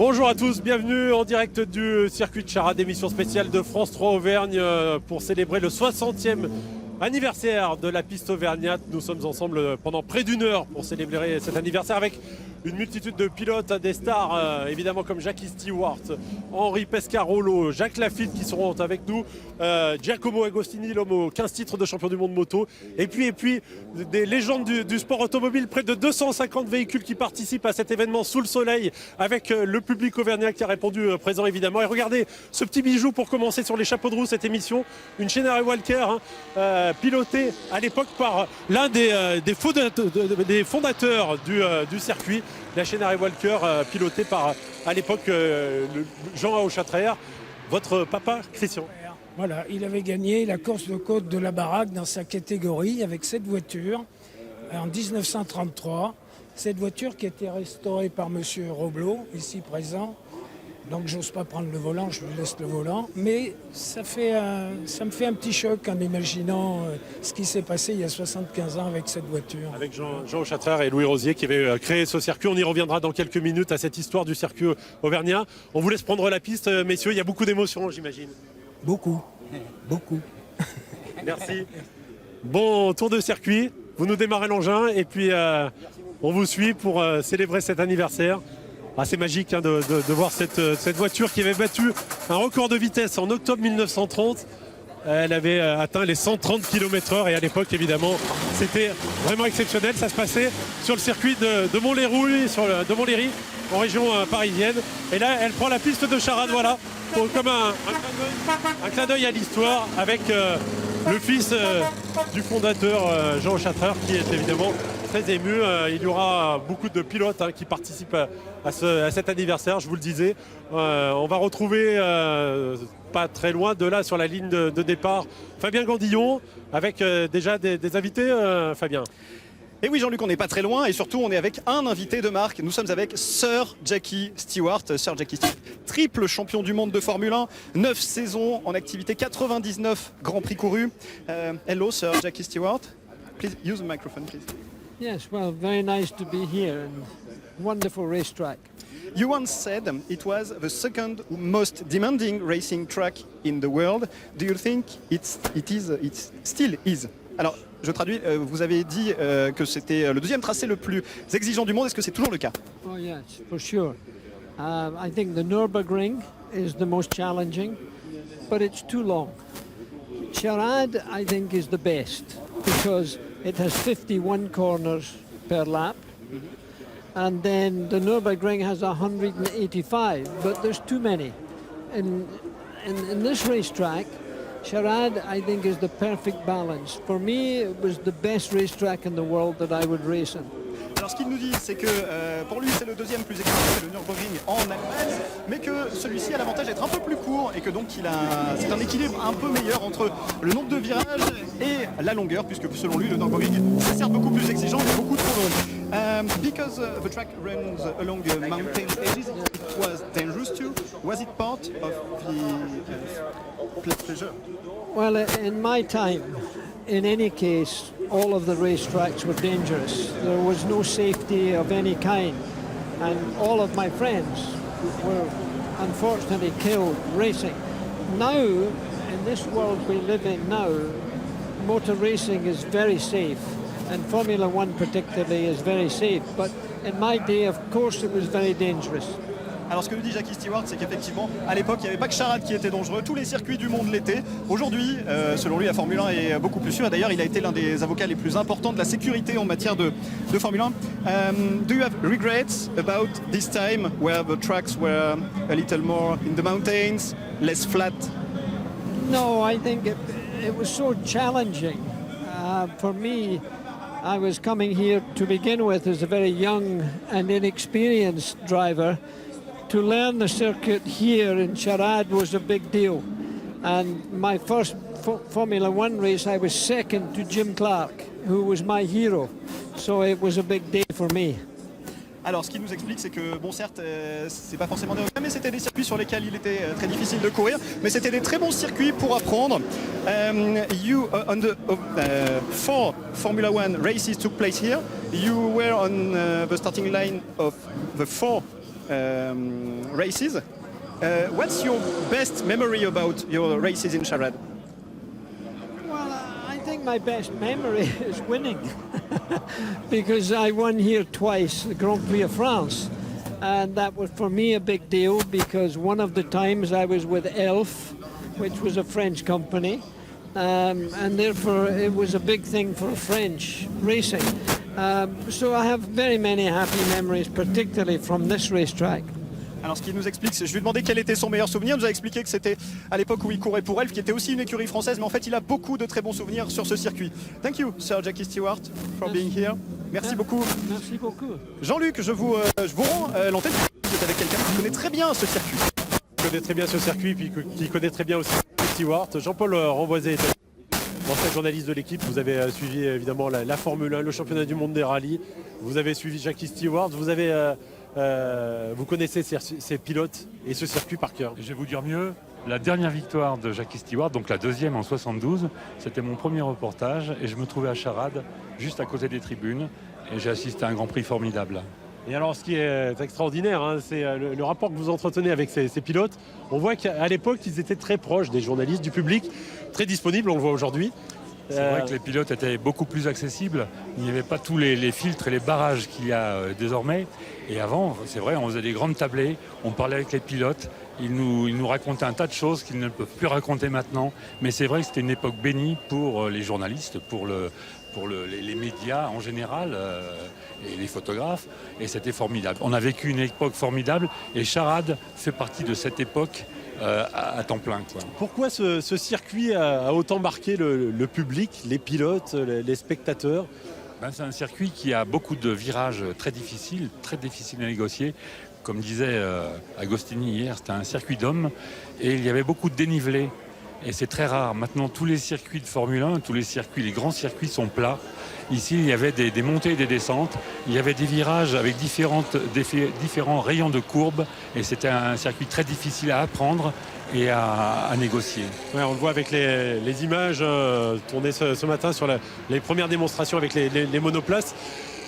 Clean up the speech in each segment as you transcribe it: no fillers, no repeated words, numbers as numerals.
Bonjour à tous, bienvenue en direct du circuit de Charade, émission spéciale de France 3 Auvergne pour célébrer le 60e anniversaire de la piste auvergnate. Nous sommes ensemble pendant près d'une heure pour célébrer cet anniversaire avec une multitude de pilotes, des stars évidemment comme Jackie Stewart, Henri Pescarolo, Jacques Lafitte qui seront avec nous, Giacomo Agostini, l'homme aux 15 titres de champion du monde moto, et puis des légendes du sport automobile, près de 250 véhicules qui participent à cet événement sous le soleil avec le public auvergnat qui a répondu présent évidemment. Et regardez ce petit bijou pour commencer sur les chapeaux de roue cette émission, une Schneider Walker pilotée à l'époque par l'un des fondateurs du circuit, la Schneider Walker pilotée par à l'époque Jean Auchatrer, votre papa Christian. Voilà, il avait gagné la course de côte de la Baraque dans sa catégorie avec cette voiture en 1933. Cette voiture qui a été restaurée par monsieur Roblot, ici présent. Donc j'ose pas prendre le volant, je lui laisse le volant. Mais ça me fait un petit choc en imaginant ce qui s'est passé il y a 75 ans avec cette voiture. Avec Jean Auchatrer et Louis Rosier qui avaient créé ce circuit. On y reviendra dans quelques minutes à cette histoire du circuit auvergnat. On vous laisse prendre la piste, messieurs. Il y a beaucoup d'émotions, j'imagine. Beaucoup. Merci. Bon tour de circuit. Vous nous démarrez l'engin et puis on vous suit pour célébrer cet anniversaire. C'est magique de voir cette voiture qui avait battu un record de vitesse en octobre 1930. Elle avait atteint les 130 km/h et à l'époque, évidemment, c'était vraiment exceptionnel. Ça se passait sur le circuit de Montlhéry, en région parisienne. Et là, elle prend la piste de Charade, voilà, comme un clin d'œil à l'histoire avec le fils du fondateur, Jean Auchatrer, qui est évidemment très ému. Il y aura beaucoup de pilotes qui participent à cet anniversaire, je vous le disais. On va retrouver, pas très loin de là, sur la ligne de départ, Fabien Gandillon, avec déjà des invités, Fabien. Et oui Jean-Luc, on n'est pas très loin et surtout on est avec un invité de marque. Nous sommes avec Sir Jackie Stewart. Sir Jackie Stewart, triple champion du monde de Formule 1, 9 saisons en activité, 99 grands prix courus. Hello Sir Jackie Stewart. Please use the microphone, please. Yes, well, very nice to be here and wonderful racetrack. You once said it was the second most demanding racing track in the world. Do you think it still is? Alors, je traduis, vous avez dit que c'était le deuxième tracé le plus exigeant du monde. Est-ce que c'est toujours le cas? Oh yes, for sure. I think the Nürburgring is the most challenging, but it's too long. Charade, I think, is the best because it has 51 corners per lap. And then the Nürburgring has 185, but there's too many. In this racetrack, Charade, I think, is the perfect balance. For me, it was the best racetrack in the world that I would race in. Alors ce qu'il nous dit, c'est que pour lui c'est le deuxième plus exigeant, c'est le Nürburgring en Allemagne, mais que celui-ci a l'avantage d'être un peu plus court et que donc c'est un équilibre un peu meilleur entre le nombre de virages et la longueur, puisque selon lui le Nürburgring c'est certes beaucoup plus exigeant mais beaucoup trop long. Because the track runs along mountain edges, it was dangerous too. Was it part of the pleasure? Well, in my time, in any case, all of the racetracks were dangerous. There was no safety of any kind. And all of my friends were unfortunately killed racing. Now, in this world we live in now, motor racing is very safe. And Formula One particularly is very safe. But in my day, of course, it was very dangerous. Alors ce que nous dit Jackie Stewart, c'est qu'effectivement, à l'époque, il n'y avait pas que Charade qui était dangereux, tous les circuits du monde l'étaient. Aujourd'hui, selon lui, la Formule 1 est beaucoup plus sûre. D'ailleurs, il a été l'un des avocats les plus importants de la sécurité en matière de Formule 1. Do you have regrets about this time where the tracks were a little more in the mountains, less flat? No, I think it was so challenging. For me, I was coming here to begin with as a very young and inexperienced driver. To learn the circuit here in Charade was a big deal. And my first Formula One race, I was second to Jim Clark, who was my hero. So it was a big day for me. Alors ce qu'il nous explique, c'est que bon certes c'est pas forcément des regrets, mais c'était des circuits sur lesquels il était très difficile de courir, mais c'était des très bons circuits pour apprendre. You on the 4 Formula One races took place here. You were on the starting line of the 4 races. What's your best memory about your races in Charade? Well, I think my best memory is winning because I won here twice, the Grand Prix of France. And that was for me a big deal because one of the times I was with Elf, which was a French company, and therefore it was a big thing for French racing. So I have very many happy memories, particularly from this racetrack. Alors ce qu'il nous explique, je lui ai demandé quel était son meilleur souvenir. Il nous a expliqué que c'était à l'époque où il courait pour Elf, qui était aussi une écurie française, mais en fait il a beaucoup de très bons souvenirs sur ce circuit. Thank you, Sir Jackie Stewart, for being here. Merci beaucoup. Merci beaucoup. Jean-Luc, je vous rends l'antenne. Vous êtes avec quelqu'un qui connaît très bien ce circuit. Qui connaît très bien ce circuit, puis qui connaît très bien aussi Stewart. Jean-Paul Renvoisé est ancien journaliste de l'équipe. Vous avez suivi évidemment la Formule 1, le championnat du monde des rallyes. Vous avez suivi Jackie Stewart. Vous connaissez ces pilotes et ce circuit par cœur. Je vais vous dire mieux, la dernière victoire de Jackie Stewart, donc la deuxième en 72, c'était mon premier reportage et je me trouvais à Charade, juste à côté des tribunes, et j'ai assisté à un Grand Prix formidable. Et alors ce qui est extraordinaire, hein, c'est le rapport que vous entretenez avec ces pilotes. On voit qu'à l'époque, ils étaient très proches des journalistes, du public, très disponibles, on le voit aujourd'hui. C'est vrai que les pilotes étaient beaucoup plus accessibles. Il n'y avait pas tous les filtres et les barrages qu'il y a désormais. Et avant, c'est vrai, on faisait des grandes tablées, on parlait avec les pilotes. Ils nous racontaient un tas de choses qu'ils ne peuvent plus raconter maintenant. Mais c'est vrai que c'était une époque bénie pour les journalistes, pour les médias en général et les photographes. Et c'était formidable. On a vécu une époque formidable et Charade fait partie de cette époque à temps plein, quoi. Pourquoi ce circuit a autant marqué le public, les pilotes, les spectateurs? C'est un circuit qui a beaucoup de virages très difficiles à négocier. Comme disait Agostini hier, c'était un circuit d'hommes et il y avait beaucoup de dénivelé. Et c'est très rare. Maintenant, tous les circuits de Formule 1, les grands circuits sont plats. Ici, il y avait des montées et des descentes. Il y avait des virages avec différents rayons de courbe. Et c'était un circuit très difficile à apprendre et à négocier. Ouais, on le voit avec les images tournées ce matin sur les premières démonstrations avec les monoplaces.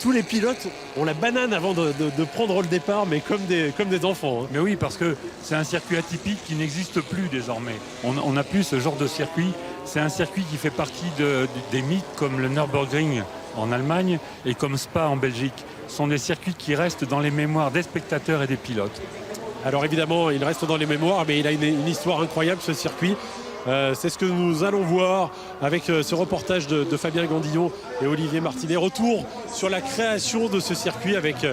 Tous les pilotes ont la banane avant de prendre le départ, mais comme des enfants. Hein. Mais oui, parce que c'est un circuit atypique qui n'existe plus désormais. On n'a plus ce genre de circuit. C'est un circuit qui fait partie des mythes comme le Nürburgring en Allemagne et comme Spa en Belgique. Ce sont des circuits qui restent dans les mémoires des spectateurs et des pilotes. Alors évidemment, il reste dans les mémoires, mais il a une histoire incroyable, ce circuit. C'est ce que nous allons voir avec ce reportage de Fabien Gandillon et Olivier Martinet. Retour sur la création de ce circuit avec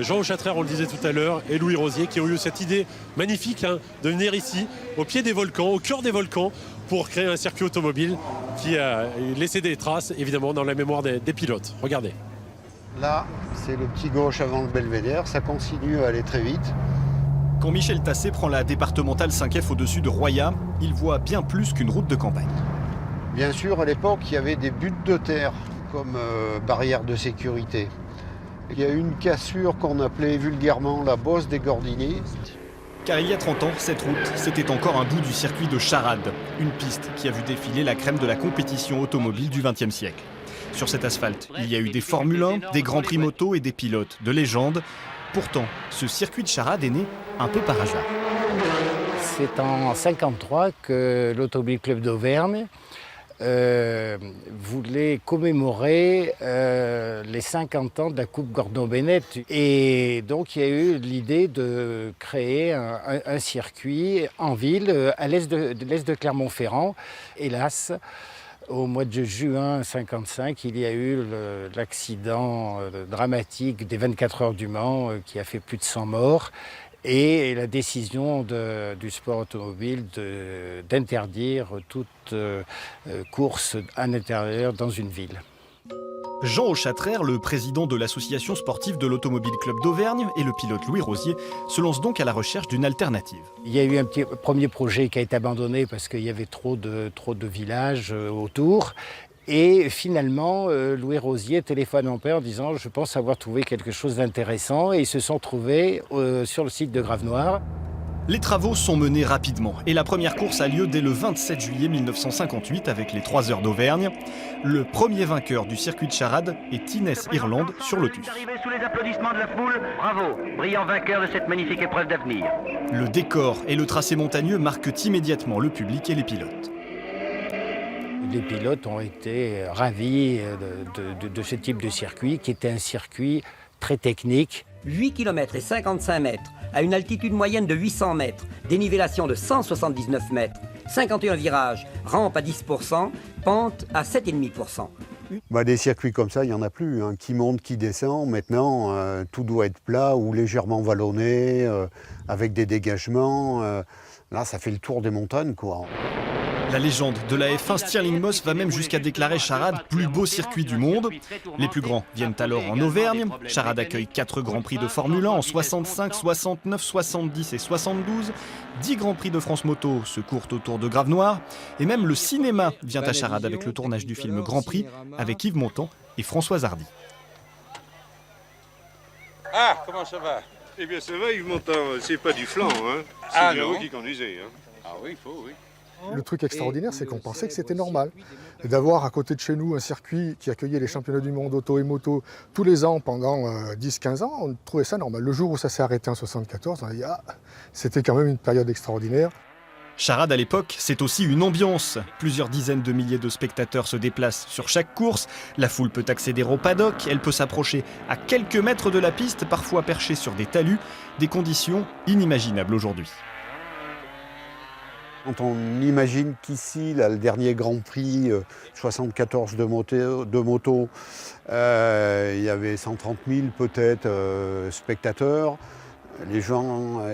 Jean Auchatrer, on le disait tout à l'heure, et Louis Rosier, qui ont eu cette idée magnifique de venir ici, au pied des volcans, au cœur des volcans, pour créer un circuit automobile qui a laissé des traces, évidemment, dans la mémoire des pilotes. Regardez. Là, c'est le petit gauche avant le belvédère, ça continue à aller très vite. Quand Michel Tassé prend la départementale 5F au-dessus de Roya, il voit bien plus qu'une route de campagne. Bien sûr, à l'époque, il y avait des buttes de terre comme barrière de sécurité. Il y a eu une cassure qu'on appelait vulgairement la bosse des Gordiniers. Car il y a 30 ans, cette route, c'était encore un bout du circuit de Charade, une piste qui a vu défiler la crème de la compétition automobile du XXe siècle. Sur cet asphalte, il y a eu des Formule 1, des Grands Prix moto et des pilotes de légende. Pourtant, ce circuit de Charade est né un peu par hasard. C'est en 1953 que l'Automobile Club d'Auvergne voulait commémorer les 50 ans de la Coupe Gordon-Bennett. Et donc il y a eu l'idée de créer un circuit en ville, à l'est de Clermont-Ferrand. Hélas, au mois de juin 1955, il y a eu l'accident dramatique des 24 heures du Mans qui a fait plus de 100 morts et la décision du sport automobile d'interdire toute course à l'intérieur dans une ville. Jean Auchatrer, le président de l'association sportive de l'Automobile Club d'Auvergne, et le pilote Louis Rosier se lancent donc à la recherche d'une alternative. Il y a eu un premier projet qui a été abandonné parce qu'il y avait trop de villages autour. Et finalement, Louis Rosier téléphone en paix en disant « Je pense avoir trouvé quelque chose d'intéressant » et ils se sont trouvés sur le site de Grave-Noir. Les travaux sont menés rapidement et la première course a lieu dès le 27 juillet 1958 avec les 3 heures d'Auvergne. Le premier vainqueur du circuit de Charade est Inès Irlande sur Lotus. Arrivé sous les applaudissements de la foule, bravo, brillant vainqueur de cette magnifique épreuve d'avenir. Le décor et le tracé montagneux marquent immédiatement le public et les pilotes. Les pilotes ont été ravis de ce type de circuit, qui était un circuit très technique. 8 km et 55 mètres, à une altitude moyenne de 800 mètres, dénivellation de 179 mètres, 51 virages, rampe à 10%, pente à 7,5%. Des circuits comme ça, il n'y en a plus. Qui monte, qui descend. Maintenant, tout doit être plat ou légèrement vallonné, avec des dégagements. Là, ça fait le tour des montagnes, quoi. La légende de la F1 Stirling Moss va même jusqu'à déclarer Charade plus beau circuit du monde. Les plus grands viennent alors en Auvergne. Charade accueille 4 grands prix de Formule 1 en 65, 69, 70 et 72. 10 grands prix de France Moto se courent autour de Grave-Noir. Et même le cinéma vient à Charade avec le tournage du film Grand Prix avec Yves Montand et Françoise Hardy. Ah, comment ça va? Eh bien, ça va, Yves Montand. C'est pas du flan, hein? C'est bien vous qui conduisez, hein? Ah oui, il faut, oui. Le truc extraordinaire, c'est qu'on pensait que c'était normal. Et d'avoir à côté de chez nous un circuit qui accueillait les championnats du monde auto et moto tous les ans pendant 10-15 ans, on trouvait ça normal. Le jour où ça s'est arrêté en 1974, on a dit ah, c'était quand même une période extraordinaire. Charade à l'époque, c'est aussi une ambiance. Plusieurs dizaines de milliers de spectateurs se déplacent sur chaque course. La foule peut accéder au paddock, elle peut s'approcher à quelques mètres de la piste, parfois perchée sur des talus, des conditions inimaginables aujourd'hui. Quand on imagine qu'ici, le dernier Grand Prix 74 de moto, il y avait 130 000 peut-être spectateurs. Les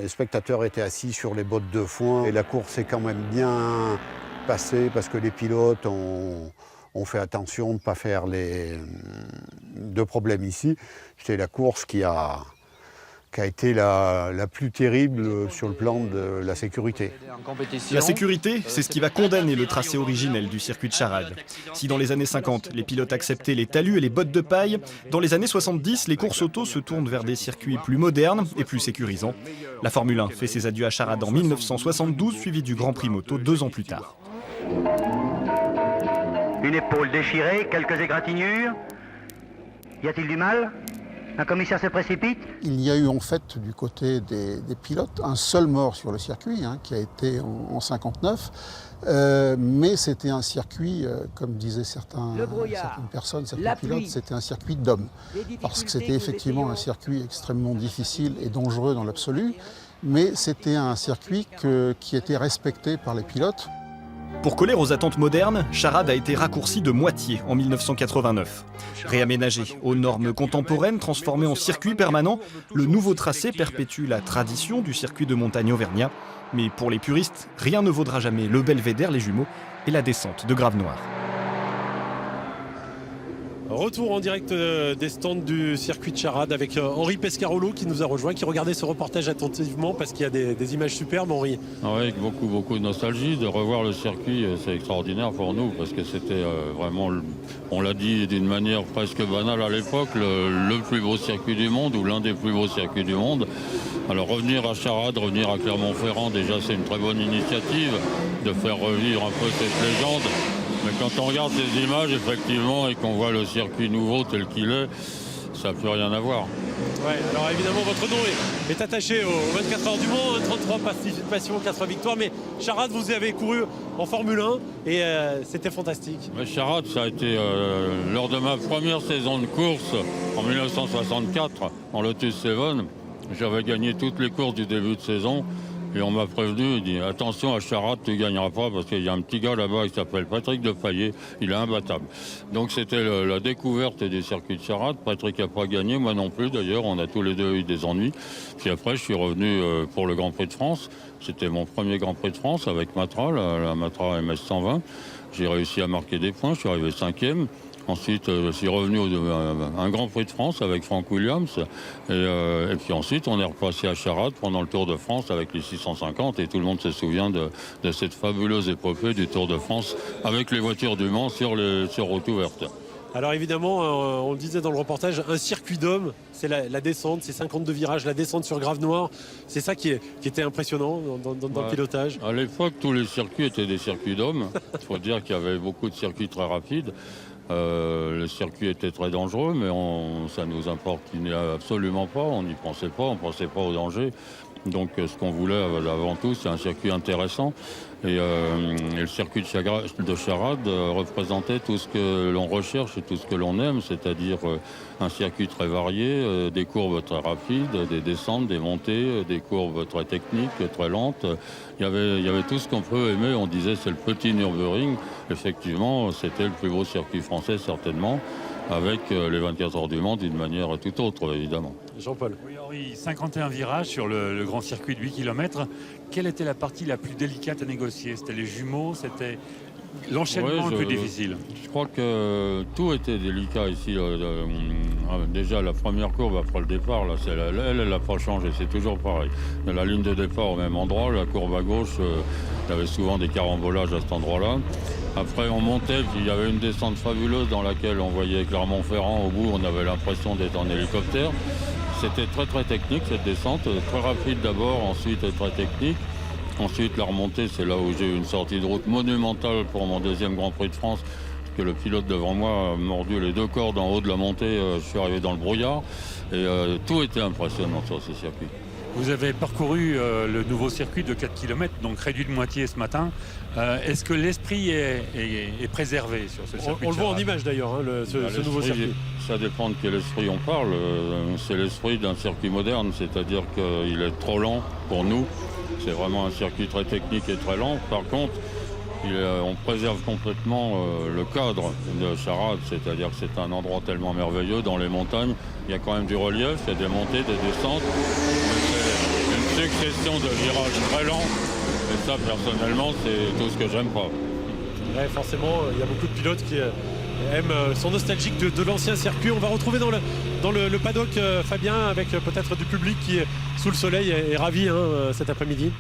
spectateurs étaient assis sur les bottes de foin et la course est quand même bien passée parce que les pilotes ont fait attention de ne pas faire de problèmes ici. C'était la course qui a été la plus terrible sur le plan de la sécurité. La sécurité, c'est ce qui va condamner le tracé originel du circuit de Charade. Si dans les années 50, les pilotes acceptaient les talus et les bottes de paille, dans les années 70, les courses auto se tournent vers des circuits plus modernes et plus sécurisants. La Formule 1 fait ses adieux à Charade en 1972, suivi du Grand Prix moto 2 ans plus tard. Une épaule déchirée, quelques égratignures. Y a-t-il du mal? Un commissaire se précipite? Il y a eu en fait du côté des pilotes un seul mort sur le circuit qui a été en 59, mais c'était un circuit, comme disaient certaines personnes, certains pilotes, c'était un circuit d'hommes, parce que c'était effectivement un circuit extrêmement difficile et dangereux dans l'absolu, mais c'était un circuit qui était respecté par les pilotes. Pour coller aux attentes modernes, Charade a été raccourci de moitié en 1989. Réaménagé aux normes contemporaines, transformé en circuit permanent, le nouveau tracé perpétue la tradition du circuit de montagne auvergnat. Mais pour les puristes, rien ne vaudra jamais le belvédère, les jumeaux et la descente de Grave-Noir. Retour en direct des stands du circuit de Charade avec Henri Pescarolo qui nous a rejoint, qui regardait ce reportage attentivement parce qu'il y a des images superbes, Henri. Avec beaucoup de nostalgie, de revoir le circuit, c'est extraordinaire pour nous parce que c'était vraiment, on l'a dit d'une manière presque banale à l'époque, le plus beau circuit du monde ou l'un des plus beaux circuits du monde. Alors revenir à Charade, revenir à Clermont-Ferrand, déjà c'est une très bonne initiative de faire revivre un peu cette légende. Mais quand on regarde ces images, effectivement, et qu'on voit le circuit nouveau tel qu'il est, ça n'a plus rien à voir. Ouais, alors évidemment, votre nom est attaché aux 24 heures du Mans, 33 participations, 4 victoires. Mais Charade, vous y avez couru en Formule 1 et c'était fantastique. Mais Charade, ça a été lors de ma première saison de course en 1964, en Lotus 7. J'avais gagné toutes les courses du début de saison. Et on m'a prévenu, il dit attention à Charade, tu ne gagneras pas parce qu'il y a un petit gars là-bas qui s'appelle Patrick Depailler, il est imbattable. Donc c'était la découverte du circuit de Charade. Patrick n'a pas gagné, moi non plus d'ailleurs, on a tous les deux eu des ennuis. Puis après je suis revenu pour le Grand Prix de France, c'était mon premier Grand Prix de France avec Matra, la Matra MS 120. J'ai réussi à marquer des points, je suis arrivé 5e. Ensuite, je suis revenu à un Grand Prix de France avec Frank Williams. Et puis ensuite, on est repassé à Charade pendant le Tour de France avec les 650. Et tout le monde se souvient de cette fabuleuse épopée du Tour de France avec les voitures du Mans sur route ouverte. Alors évidemment, on le disait dans le reportage, un circuit d'hommes, c'est la descente, c'est 52 virages, la descente sur grave noir. C'est ça qui était impressionnant dans le pilotage. À l'époque, tous les circuits étaient des circuits d'hommes. Il faut dire qu'il y avait beaucoup de circuits très rapides. Le circuit était très dangereux, mais ça ne nous importait absolument pas. On n'y pensait pas, on ne pensait pas au danger. Donc ce qu'on voulait avant tout, c'est un circuit intéressant. Et le circuit de Charade représentait tout ce que l'on recherche et tout ce que l'on aime, c'est-à-dire un circuit très varié, des courbes très rapides, des descentes, des montées, des courbes très techniques, très lentes. Il y avait tout ce qu'on peut aimer. On disait c'est le petit Nürburgring. Effectivement, c'était le plus beau circuit français certainement, avec les 24 heures du Mans d'une manière tout autre, évidemment. Jean-Paul. Oui, 51 virages sur le grand circuit de 8 km. Quelle était la partie la plus délicate à négocier? C'était les jumeaux, c'était l'enchaînement le plus difficile? Je crois que tout était délicat ici. Déjà, la première courbe après le départ, là, elle n'a pas changé, c'est toujours pareil. La ligne de départ au même endroit, la courbe à gauche, il y avait souvent des carambolages à cet endroit-là. Après, on montait, puis il y avait une descente fabuleuse dans laquelle on voyait Clermont-Ferrand. Au bout, on avait l'impression d'être en hélicoptère. C'était très très technique cette descente, très rapide d'abord, ensuite très technique. Ensuite la remontée, c'est là où j'ai eu une sortie de route monumentale pour mon deuxième Grand Prix de France, parce que le pilote devant moi a mordu les deux cordes en haut de la montée, je suis arrivé dans le brouillard, et tout était impressionnant sur ce circuit. Vous avez parcouru le nouveau circuit de 4 km, donc réduit de moitié ce matin. Est-ce que l'esprit est préservé sur ce circuit? On le voit en image d'ailleurs, hein, ce nouveau circuit. Ça dépend de quel esprit on parle. C'est l'esprit d'un circuit moderne, c'est-à-dire qu'il est trop lent pour nous. C'est vraiment un circuit très technique et très lent. Par contre, on préserve complètement le cadre de Charade, c'est-à-dire que c'est un endroit tellement merveilleux dans les montagnes. Il y a quand même du relief, il y a des montées, des descentes. C'est une succession de virages très lents. Et ça, personnellement, c'est tout ce que j'aime pas. Ouais, forcément, il y a beaucoup de pilotes qui sont nostalgiques de l'ancien circuit. On va retrouver dans le paddock Fabien, avec peut-être du public qui, sous le soleil, est ravi cet après-midi.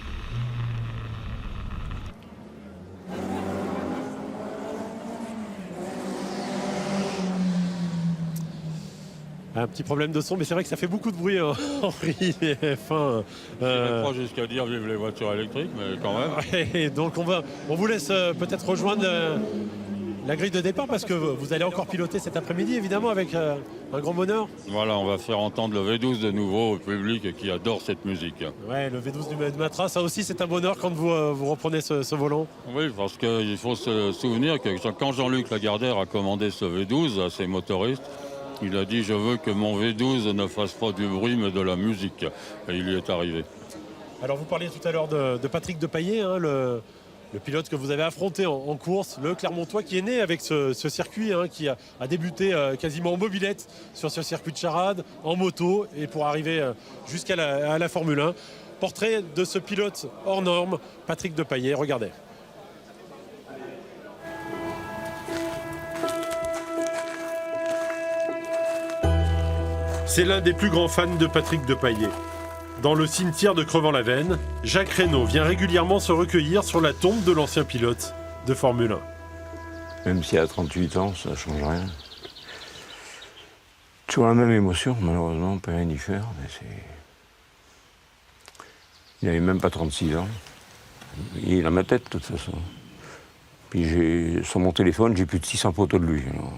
Un petit problème de son, mais c'est vrai que ça fait beaucoup de bruit, Henri. Enfin, je n'irai pas jusqu'à dire vive les voitures électriques, mais quand même. Et donc on vous laisse peut-être rejoindre la grille de départ, parce que vous allez encore piloter cet après-midi, évidemment, avec un grand bonheur. Voilà, on va faire entendre le V12 de nouveau au public qui adore cette musique. Ouais, le V12 du Matra, ça aussi c'est un bonheur quand vous reprenez ce volant. Oui, parce qu'il faut se souvenir que quand Jean-Luc Lagardère a commandé ce V12 à ses motoristes, il a dit « Je veux que mon V12 ne fasse pas du bruit, mais de la musique ». Et il y est arrivé. Alors vous parliez tout à l'heure de Patrick Depailler, le pilote que vous avez affronté en course, le Clermontois, qui est né avec ce circuit, qui a débuté quasiment en mobilette sur ce circuit de Charade, en moto, et pour arriver jusqu'à la Formule 1. Portrait de ce pilote hors norme, Patrick Depailler, regardez. C'est l'un des plus grands fans de Patrick Depailler. Dans le cimetière de Crevant-la-Veine, Jacques Reynaud vient régulièrement se recueillir sur la tombe de l'ancien pilote de Formule 1. Même si à 38 ans, ça ne change rien. Toujours la même émotion, malheureusement, on peut rien y faire. Mais il n'avait même pas 36 ans. Il est dans ma tête, de toute façon. Puis sur mon téléphone, j'ai plus de 600 photos de lui. Alors,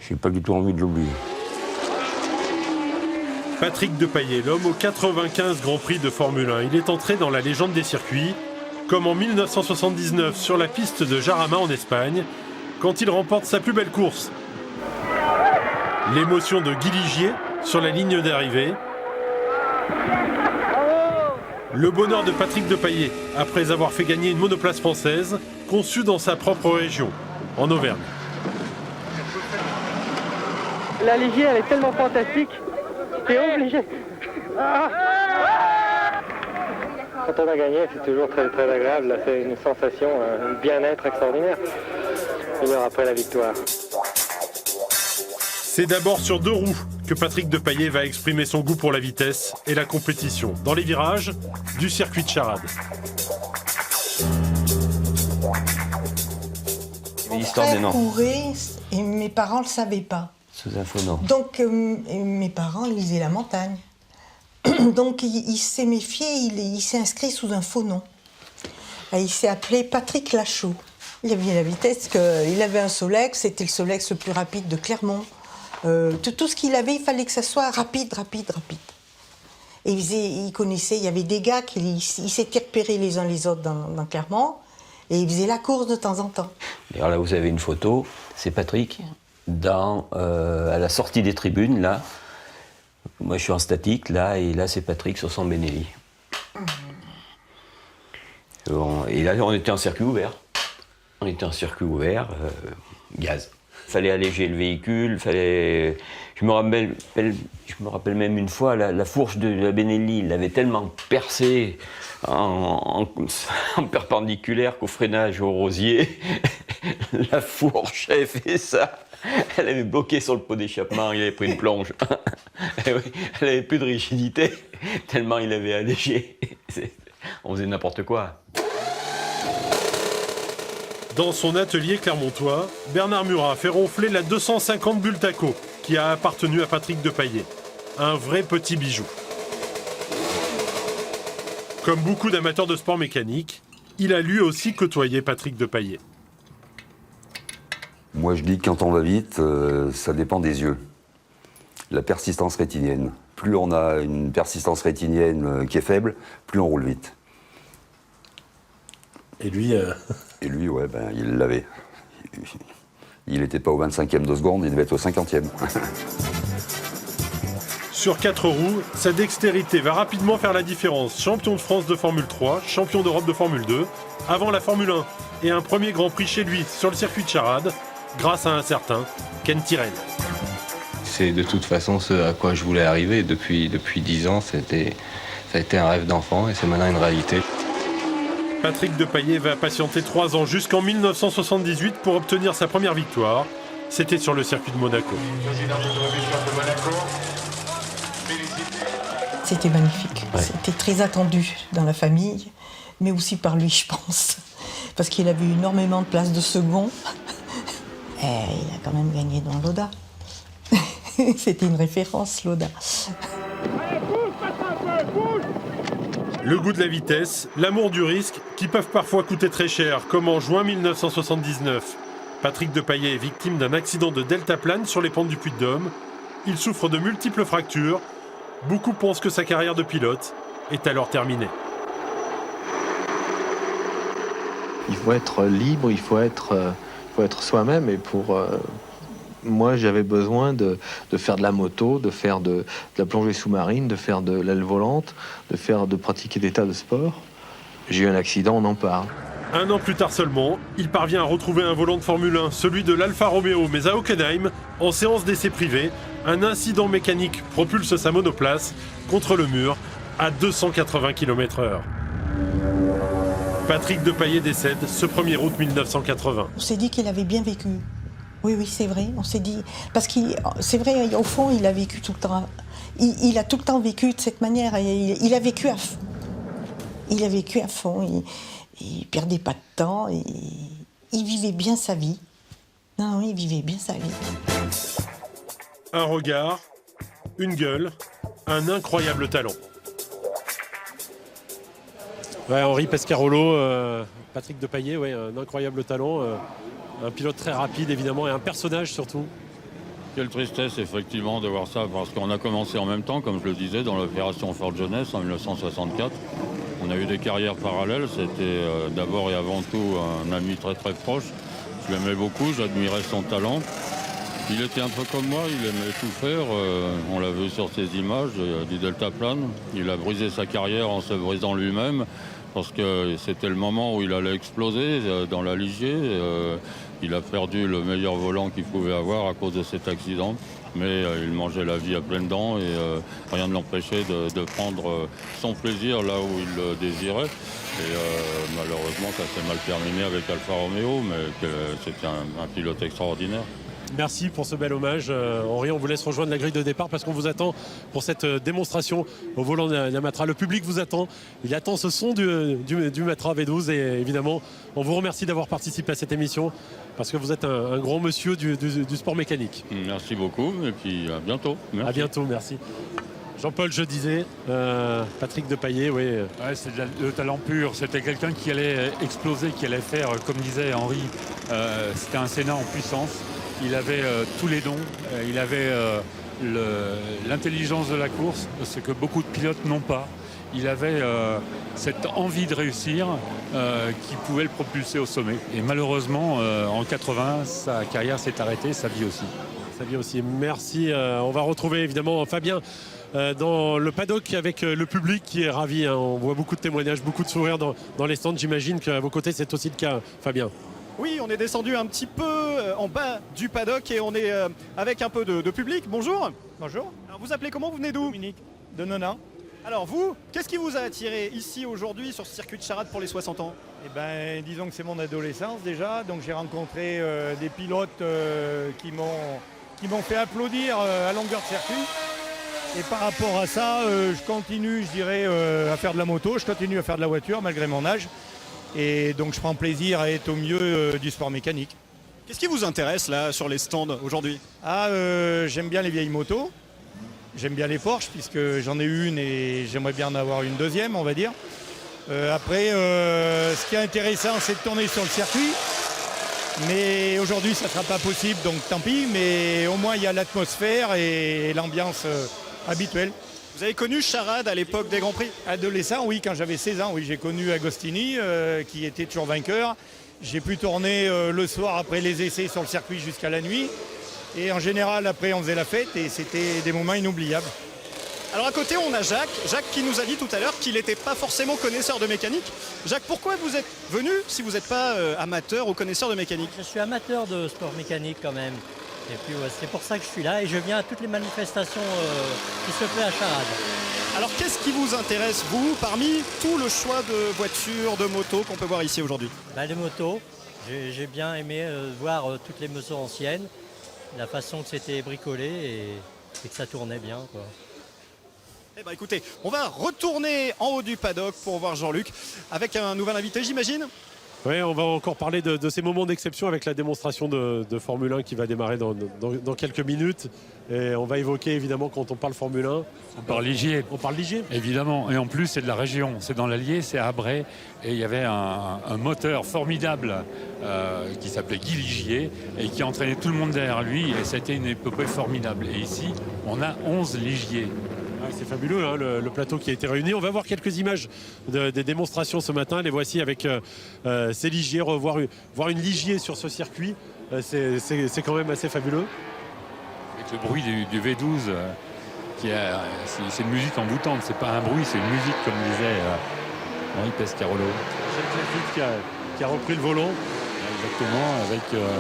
j'ai pas du tout envie de l'oublier. Patrick Depailler, l'homme aux 95 Grands Prix de Formule 1. Il est entré dans la légende des circuits, comme en 1979 sur la piste de Jarama en Espagne, quand il remporte sa plus belle course. L'émotion de Guy Ligier sur la ligne d'arrivée. Le bonheur de Patrick Depailler, après avoir fait gagner une monoplace française, conçue dans sa propre région, en Auvergne. La Ligier, elle est tellement fantastique. T'es obligé. Quand on a gagné, c'est toujours très très agréable. C'est une sensation, un bien-être extraordinaire. Une heure après la victoire. C'est d'abord sur 2 roues que Patrick Depailler va exprimer son goût pour la vitesse et la compétition, dans les virages du circuit de Charade. Mon frère courait Et mes parents ne le savaient pas. Sous un phonon. Donc mes parents lisaient La Montagne. Donc il s'est méfié, il s'est inscrit sous un faux nom. Et il s'est appelé Patrick Lachaud. Il avait la vitesse, il avait un Solex, c'était le Solex le plus rapide de Clermont. Tout ce qu'il avait, il fallait que ça soit rapide. Et il connaissait, il y avait des gars ils s'étaient repérés les uns les autres dans Clermont, et il faisait la course de temps en temps. Alors là, vous avez une photo, c'est Patrick, à la sortie des tribunes, là. Moi, je suis en statique, là, et là, c'est Patrick sur son Benelli. Et là, on était en circuit ouvert. Gaz. Il fallait alléger le véhicule, je me rappelle même une fois, la fourche de la Benelli, il l'avait tellement percée en perpendiculaire qu'au freinage au rosier, la fourche avait fait ça. Elle avait bloqué sur le pot d'échappement, il avait pris une plonge. Elle avait plus de rigidité, tellement il avait allégé. On faisait n'importe quoi. Dans son atelier clermontois, Bernard Murat fait ronfler la 250 Bultaco, qui a appartenu à Patrick Depailler. Un vrai petit bijou. Comme beaucoup d'amateurs de sport mécanique, il a lui aussi côtoyé Patrick Depailler. Moi je dis que quand on va vite, ça dépend des yeux. La persistance rétinienne. Plus on a une persistance rétinienne qui est faible, plus on roule vite. Et lui Et lui, ouais, il l'avait. Il n'était pas au 25e de seconde, il devait être au 50e. Sur 4 roues, sa dextérité va rapidement faire la différence. Champion de France de Formule 3, champion d'Europe de Formule 2, avant la Formule 1 et un premier Grand Prix chez lui sur le circuit de Charade, grâce à un certain Ken Tyrrell. C'est de toute façon ce à quoi je voulais arriver depuis 10 ans. Ça a été un rêve d'enfant et c'est maintenant une réalité. Patrick Depailler va patienter 3 ans jusqu'en 1978 pour obtenir sa première victoire. C'était sur le circuit de Monaco. C'était magnifique. Ouais. C'était très attendu dans la famille, mais aussi par lui, je pense. Parce qu'il avait eu énormément de places de second. Et il a quand même gagné dans l'Oda. C'était une référence, l'Oda. Le goût de la vitesse, l'amour du risque, qui peuvent parfois coûter très cher, comme en juin 1979. Patrick Depailler est victime d'un accident de deltaplane sur les pentes du Puy-de-Dôme. Il souffre de multiples fractures. Beaucoup pensent que sa carrière de pilote est alors terminée. Il faut être libre, il faut être soi-même. Et pour moi, j'avais besoin de faire de la moto, de faire de la plongée sous-marine, de faire de l'aile volante, de pratiquer des tas de sports. J'ai eu un accident, on en parle. 1 an plus tard seulement, il parvient à retrouver un volant de Formule 1, celui de l'Alfa Romeo, mais à Hockenheim, en séance d'essai privé, un incident mécanique propulse sa monoplace contre le mur à 280 km/h. Patrick Depailler décède ce 1er août 1980. On s'est dit qu'il avait bien vécu. Oui, c'est vrai, on s'est dit... Parce que c'est vrai, au fond, il a vécu tout le temps. Il a tout le temps vécu de cette manière. Il a vécu à fond. Il a vécu à fond. Il perdait pas de temps. Il vivait bien sa vie. Non, il vivait bien sa vie. Un regard, une gueule, un incroyable talent. Ouais, Henri Pescarolo, Patrick Depailler, ouais, un incroyable talent. Un pilote très rapide, évidemment, et un personnage surtout. Quelle tristesse, effectivement, de voir ça, parce qu'on a commencé en même temps, comme je le disais, dans l'opération Ford Jeunesse en 1964. On a eu des carrières parallèles. C'était d'abord et avant tout un ami très très proche. Je l'aimais beaucoup, j'admirais son talent. Il était un peu comme moi, il aimait tout faire. On l'a vu sur ses images du deltaplane. Il a brisé sa carrière en se brisant lui-même, parce que c'était le moment où il allait exploser dans la Ligier. Il a perdu le meilleur volant qu'il pouvait avoir à cause de cet accident. Mais il mangeait la vie à pleines dents et rien ne l'empêchait de prendre son plaisir là où il le désirait. Et malheureusement, ça s'est mal terminé avec Alfa Romeo, mais c'était un pilote extraordinaire. Merci pour ce bel hommage. Henri, on vous laisse rejoindre la grille de départ parce qu'on vous attend pour cette démonstration au volant d'un Matra. Le public vous attend. Il attend ce son du Matra V12 et évidemment, on vous remercie d'avoir participé à cette émission parce que vous êtes un grand monsieur du sport mécanique. Merci beaucoup et puis à bientôt. Merci. À bientôt, merci. Jean-Paul, je disais, Patrick Depailler, oui. Ouais, c'est le talent pur. C'était quelqu'un qui allait exploser, qui allait faire, comme disait Henri, c'était un Sénat en puissance. Il avait tous les dons. Il avait l'intelligence de la course, ce que beaucoup de pilotes n'ont pas. Il avait cette envie de réussir qui pouvait le propulser au sommet. Et malheureusement, en 80, sa carrière s'est arrêtée, sa vie aussi. Sa vie aussi. Merci. On va retrouver évidemment Fabien dans le paddock avec le public qui est ravi. On voit beaucoup de témoignages, beaucoup de sourires dans les stands. J'imagine qu'à vos côtés, c'est aussi le cas, Fabien. Oui, on est descendu un petit peu en bas du paddock et on est avec un peu de public. Bonjour. Bonjour. Alors vous appelez comment? Vous venez d'où? Dominique, de Nonain. Alors vous, qu'est-ce qui vous a attiré ici aujourd'hui sur ce circuit de Charade pour les 60 ans? Eh ben, disons que c'est mon adolescence déjà, donc j'ai rencontré des pilotes qui m'ont fait applaudir à longueur de circuit. Et par rapport à ça, je continue, je dirais, à faire de la moto, je continue à faire de la voiture malgré mon âge. Et donc je prends plaisir à être au mieux du sport mécanique. Qu'est-ce qui vous intéresse là sur les stands aujourd'hui? J'aime bien les vieilles motos, j'aime bien les Porsche puisque j'en ai une et j'aimerais bien en avoir une deuxième, on va dire. Après, ce qui est intéressant, c'est de tourner sur le circuit. Mais aujourd'hui, ça ne sera pas possible, donc tant pis. Mais au moins, il y a l'atmosphère et l'ambiance habituelle. Vous avez connu Charade à l'époque des Grands Prix? Adolescent, oui, quand j'avais 16 ans, oui, j'ai connu Agostini, qui était toujours vainqueur. J'ai pu tourner le soir après les essais sur le circuit jusqu'à la nuit. Et en général, après, on faisait la fête et c'était des moments inoubliables. Alors à côté, on a Jacques. Jacques qui nous a dit tout à l'heure qu'il n'était pas forcément connaisseur de mécanique. Jacques, pourquoi vous êtes venu si vous n'êtes pas amateur ou connaisseur de mécanique? Je suis amateur de sport mécanique quand même. Et puis ouais, c'est pour ça que je suis là et je viens à toutes les manifestations qui se fait à Charade. Alors qu'est-ce qui vous intéresse, vous, parmi tout le choix de voitures, de motos qu'on peut voir ici aujourd'hui? Les motos, j'ai bien aimé voir toutes les motos anciennes, la façon que c'était bricolé et que ça tournait bien, quoi. Eh ben écoutez, on va retourner en haut du paddock pour voir Jean-Luc avec un nouvel invité, j'imagine. Oui, on va encore parler de ces moments d'exception avec la démonstration de Formule 1 qui va démarrer dans quelques minutes. Et on va évoquer évidemment quand on parle Formule 1. On parle Ligier. On parle Ligier. Évidemment. Et en plus, c'est de la région. C'est dans l'Allier, c'est à Bray. Et il y avait un moteur formidable qui s'appelait Guy Ligier et qui entraînait tout le monde derrière lui. Et ça a été une épopée formidable. Et ici, on a 11 Ligiers. C'est fabuleux, hein, le plateau qui a été réuni. On va voir quelques images des démonstrations ce matin. Les voici avec ces ligiers. Voir une ligier sur ce circuit, c'est quand même assez fabuleux. Avec le bruit du V12, c'est une musique envoûtante. C'est pas un bruit, c'est une musique, comme disait Henri Pescarolo. Jacques Lafitte qui a repris le volant. Exactement.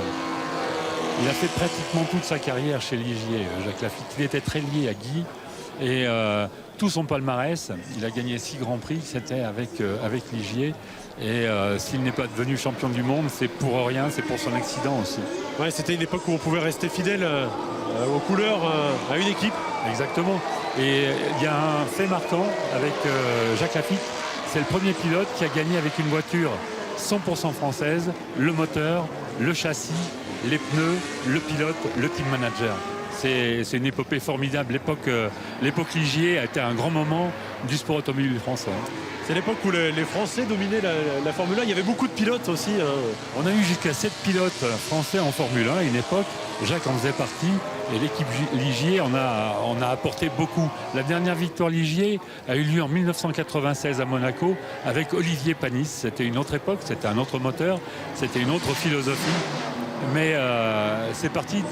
Il a fait pratiquement toute sa carrière chez Ligier, Jacques Lafitte. Il était très lié à Guy. Et tout son palmarès, il a gagné 6 Grands Prix, c'était avec Ligier. Et s'il n'est pas devenu champion du monde, c'est pour rien, c'est pour son accident aussi. Ouais, c'était une époque où on pouvait rester fidèle aux couleurs, à une équipe. Exactement. Et il y a un fait marquant avec Jacques Lafitte, c'est le premier pilote qui a gagné avec une voiture 100% française, le moteur, le châssis, les pneus, le pilote, le team manager. C'est une épopée formidable. L'époque Ligier a été un grand moment du sport automobile français. C'est l'époque où les Français dominaient la Formule 1. Il y avait beaucoup de pilotes aussi. On a eu jusqu'à 7 pilotes français en Formule 1 à une époque. Jacques en faisait partie. Et l'équipe Ligier en a apporté beaucoup. La dernière victoire Ligier a eu lieu en 1996 à Monaco avec Olivier Panis. C'était une autre époque, c'était un autre moteur, c'était une autre philosophie. Mais c'est parti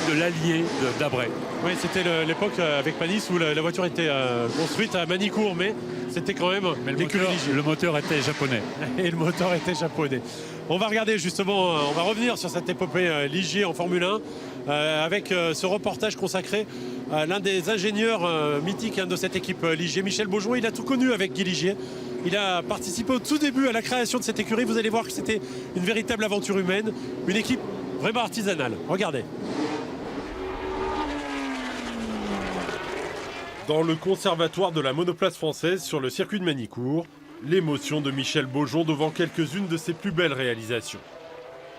de l'Allier d'Abray. Oui, c'était l'époque avec Panis où la voiture était construite à Manicourt, mais c'était quand même le moteur était japonais. Et le moteur était japonais. On va regarder justement, on va revenir sur cette épopée Ligier en Formule 1 avec ce reportage consacré à l'un des ingénieurs mythiques de cette équipe Ligier, Michel Beaujon. Il a tout connu avec Guy Ligier. Il a participé au tout début à la création de cette écurie. Vous allez voir que c'était une véritable aventure humaine, une équipe vraiment artisanale. Regardez. Dans le conservatoire de la monoplace française sur le circuit de Magny-Cours, l'émotion de Michel Beaujon devant quelques-unes de ses plus belles réalisations.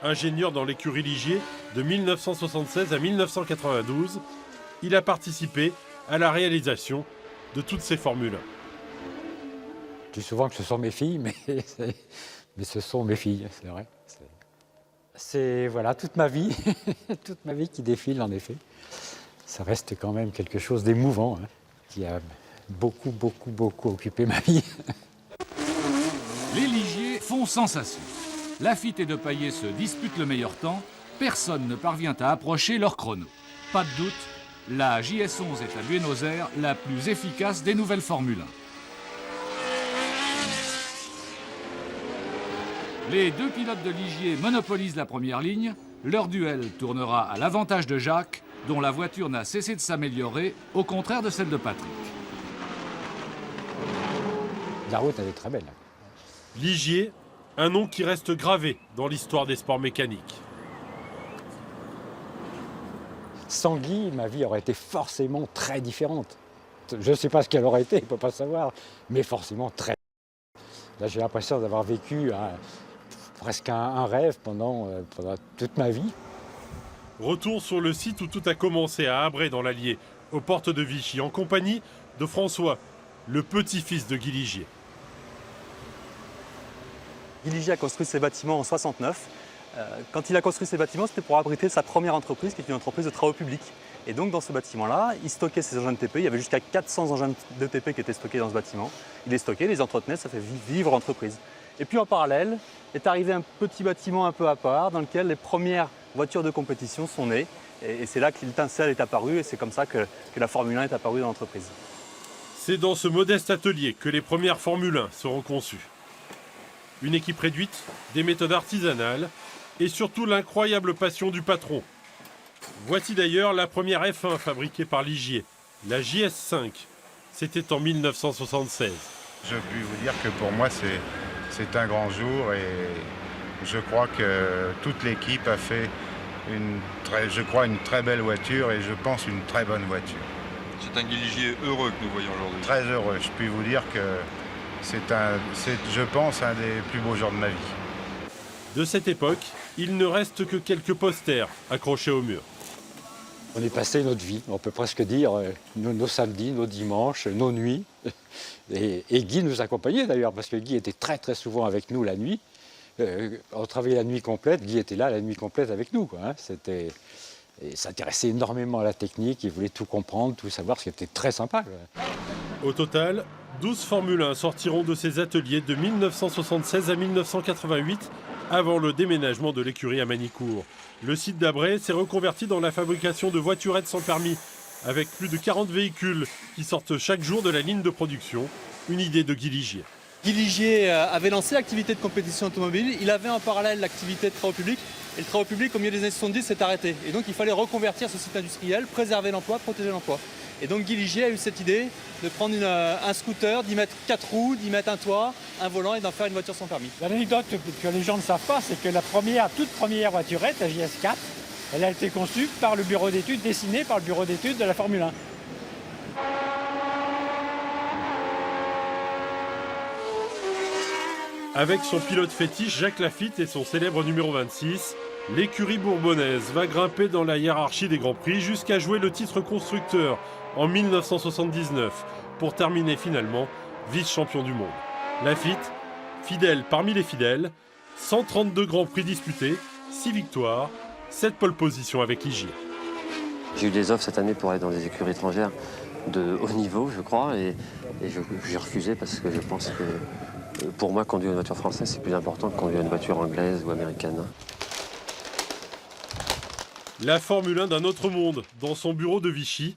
Ingénieur dans l'écurie Ligier de 1976 à 1992, il a participé à la réalisation de toutes ces Formule 1. Je dis souvent que ce sont mes filles, mais ce sont mes filles, c'est vrai. C'est voilà, toute ma vie qui défile en effet. Ça reste quand même quelque chose d'émouvant, hein, qui a beaucoup occupé ma vie. Les Ligiers font sensation. Lafitte et Depailler se disputent le meilleur temps. Personne ne parvient à approcher leur chrono. Pas de doute, la JS11 est à Buenos Aires la plus efficace des nouvelles Formule 1. Les deux pilotes de Ligier monopolisent la première ligne. Leur duel tournera à l'avantage de Jacques, dont la voiture n'a cessé de s'améliorer, au contraire de celle de Patrick. La route, elle est très belle. Ligier, un nom qui reste gravé dans l'histoire des sports mécaniques. Sans Guy, ma vie aurait été forcément très différente. Je ne sais pas ce qu'elle aurait été, on ne peut pas savoir, mais forcément très. Là, j'ai l'impression d'avoir vécu presque un rêve pendant toute ma vie. Retour sur le site où tout a commencé à Abré dans l'Allier, aux portes de Vichy, en compagnie de François, le petit-fils de Guy Ligier. Guy Ligier a construit ses bâtiments en 1969. Quand il a construit ces bâtiments, c'était pour abriter sa première entreprise, qui est une entreprise de travaux publics. Et donc dans ce bâtiment-là, il stockait ses engins de TP. Il y avait jusqu'à 400 engins de TP qui étaient stockés dans ce bâtiment. Il les stockait, les entretenait, ça fait vivre l'entreprise. Et puis en parallèle, est arrivé un petit bâtiment un peu à part, dans lequel les premières voitures de compétition sont nées. Et c'est là que l'étincelle est apparue, et c'est comme ça que la Formule 1 est apparue dans l'entreprise. C'est dans ce modeste atelier que les premières Formule 1 seront conçues. Une équipe réduite, des méthodes artisanales et surtout l'incroyable passion du patron. Voici d'ailleurs la première F1 fabriquée par Ligier, la JS5. C'était en 1976. Je puis vous dire que pour moi c'est un grand jour et je crois que toute l'équipe a fait une très belle voiture et je pense une très bonne voiture. C'est un Guy Ligier heureux que nous voyons aujourd'hui. Très heureux. Je puis vous dire que c'est, je pense, un des plus beaux jours de ma vie. De cette époque, il ne reste que quelques posters accrochés au mur. On est passé notre vie, on peut presque dire nos samedis, nos dimanches, nos nuits. Et Guy nous accompagnait d'ailleurs, parce que Guy était très souvent avec nous la nuit. On travaillait la nuit complète, Guy était là la nuit complète avec nous, quoi, hein. Il s'intéressait énormément à la technique, il voulait tout comprendre, tout savoir, ce qui était très sympa, quoi. Au total, 12 Formule 1 sortiront de ces ateliers de 1976 à 1988, avant le déménagement de l'écurie à Magny-Cours. Le site d'Abré s'est reconverti dans la fabrication de voiturettes sans permis, avec plus de 40 véhicules qui sortent chaque jour de la ligne de production. Une idée de Guy Ligier. Guy Ligier avait lancé l'activité de compétition automobile, il avait en parallèle l'activité de travaux publics, et le travaux public au milieu des années 70 s'est arrêté. Et donc il fallait reconvertir ce site industriel, préserver l'emploi, protéger l'emploi. Et donc Guy Ligier a eu cette idée de prendre un scooter, d'y mettre 4 roues, d'y mettre un toit, un volant et d'en faire une voiture sans permis. L'anecdote que les gens ne savent pas, c'est que la toute première voiturette, la JS4, elle a été conçue par le bureau d'études, dessinée par le bureau d'études de la Formule 1. Avec son pilote fétiche Jacques Lafitte et son célèbre numéro 26, l'écurie bourbonnaise va grimper dans la hiérarchie des Grands Prix jusqu'à jouer le titre constructeur en 1979 pour terminer finalement vice-champion du monde. Lafitte, fidèle parmi les fidèles, 132 Grands Prix disputés, 6 victoires, 7 pole positions avec Ligier. J'ai eu des offres cette année pour aller dans des écuries étrangères de haut niveau, je crois, et j'ai refusé parce que je pense que pour moi, conduire une voiture française, c'est plus important que conduire une voiture anglaise ou américaine. La Formule 1 d'un autre monde. Dans son bureau de Vichy,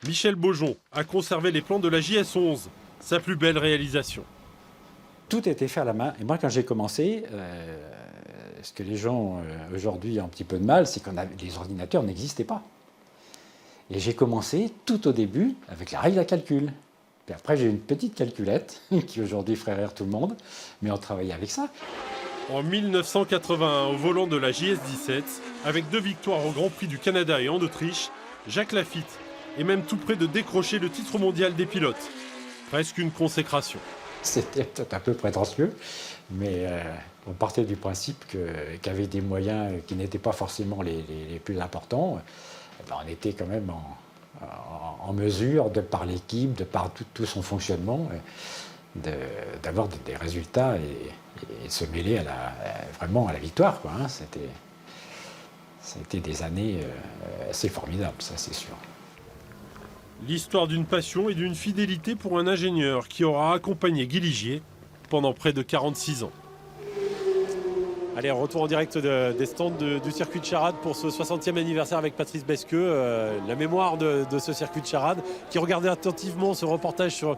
Michel Beaujon a conservé les plans de la JS11, sa plus belle réalisation. Tout était fait à la main. Et moi, quand j'ai commencé, ce que les gens aujourd'hui ont un petit peu de mal, c'est que les ordinateurs n'existaient pas. Et j'ai commencé tout au début avec la règle à calcul. Puis après, j'ai eu une petite calculette qui aujourd'hui ferait rire tout le monde, mais on travaillait avec ça. En 1981, au volant de la JS17, avec 2 victoires au Grand Prix du Canada et en Autriche, Jacques Lafitte et même tout près de décrocher le titre mondial des pilotes. Presque une consécration. C'était peut-être un peu prétentieux, mais on partait du principe qu'avec des moyens qui n'étaient pas forcément les plus importants, on était quand même en mesure, de par l'équipe, de par tout son fonctionnement, d'avoir des résultats et de se mêler vraiment à la victoire, quoi, hein. C'était des années assez formidables, ça c'est sûr. L'histoire d'une passion et d'une fidélité pour un ingénieur qui aura accompagné Guy Ligier pendant près de 46 ans. Allez, retour en direct des stands du circuit de Charade pour ce 60e anniversaire avec Patrice Besqueux. La mémoire de ce circuit de Charade, qui regardait attentivement ce reportage sur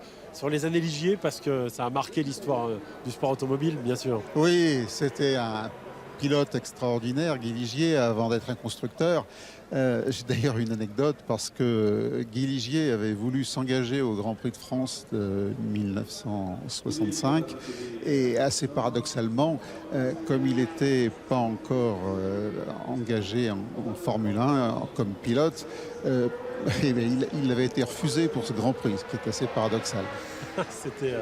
les années Ligier, parce que ça a marqué l'histoire du sport automobile, bien sûr. Oui, c'était un pilote extraordinaire, Guy Ligier, avant d'être un constructeur. J'ai d'ailleurs une anecdote parce que Guy Ligier avait voulu s'engager au Grand Prix de France de 1965 et assez paradoxalement, comme il n'était pas encore engagé en Formule 1 comme pilote, il avait été refusé pour ce Grand Prix, ce qui est assez paradoxal. C'était,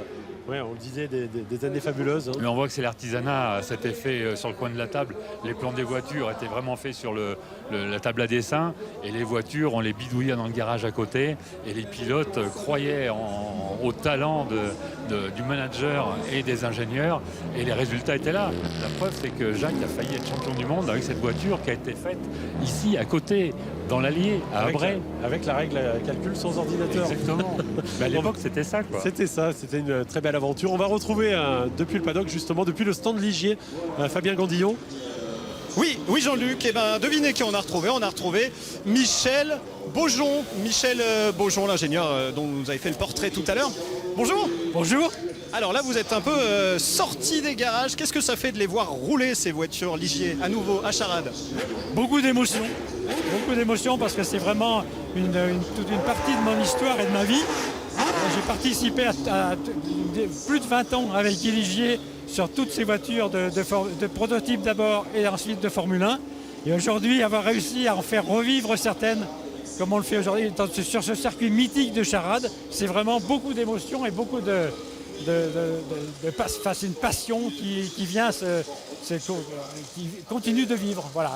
on le disait, des années fabuleuses. Mais on voit que c'est l'artisanat, cet effet sur le coin de la table. Les plans des voitures étaient vraiment faits sur la table à dessin, et les voitures, on les bidouillait dans le garage à côté, et les pilotes croyaient au talent du manager et des ingénieurs, et les résultats étaient là. La preuve, c'est que Jacques a failli être champion du monde avec cette voiture qui a été faite ici, à côté, dans l'Allier, à Abray. Avec la règle calcul sans ordinateur. Exactement. Mais à l'époque, c'était ça, quoi. C'était ça, c'était une très belle aventure. On va retrouver depuis le paddock, justement, depuis le stand Ligier, Fabien Gandillon. Oui, Jean-Luc, devinez qui on a retrouvé. On a retrouvé Michel Beaujon. Michel Beaujon, l'ingénieur dont vous avez fait le portrait tout à l'heure. Bonjour. Bonjour. Alors là, vous êtes un peu sorti des garages. Qu'est-ce que ça fait de les voir rouler, ces voitures Ligier, à nouveau, à Charade? Beaucoup d'émotions. Beaucoup d'émotions parce que c'est vraiment toute une partie de mon histoire et de ma vie. J'ai participé à plus de 20 ans avec Guy Ligier sur toutes ces voitures de prototype d'abord et ensuite de Formule 1. Et aujourd'hui, avoir réussi à en faire revivre certaines, comme on le fait aujourd'hui sur ce circuit mythique de Charade, c'est vraiment beaucoup d'émotions et beaucoup c'est une passion qui vient, qui continue de vivre. Voilà,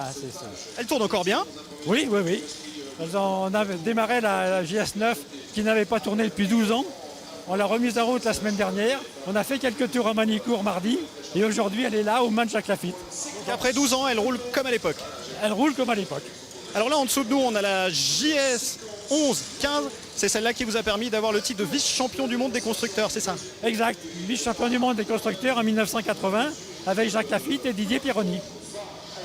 Elle tourne encore bien? Oui. On a démarré la JS9 qui n'avait pas tourné depuis 12 ans. On l'a remise en route la semaine dernière. On a fait quelques tours à Manicourt mardi. Et aujourd'hui, elle est là, au Mans Jacques Lafitte. Et après 12 ans, elle roule comme à l'époque? Elle roule comme à l'époque. Alors là, en dessous de nous, on a la JS 11-15. C'est celle-là qui vous a permis d'avoir le titre de vice-champion du monde des constructeurs, c'est ça? Exact. Vice-champion du monde des constructeurs en 1980 avec Jacques Lafitte et Didier Pironi.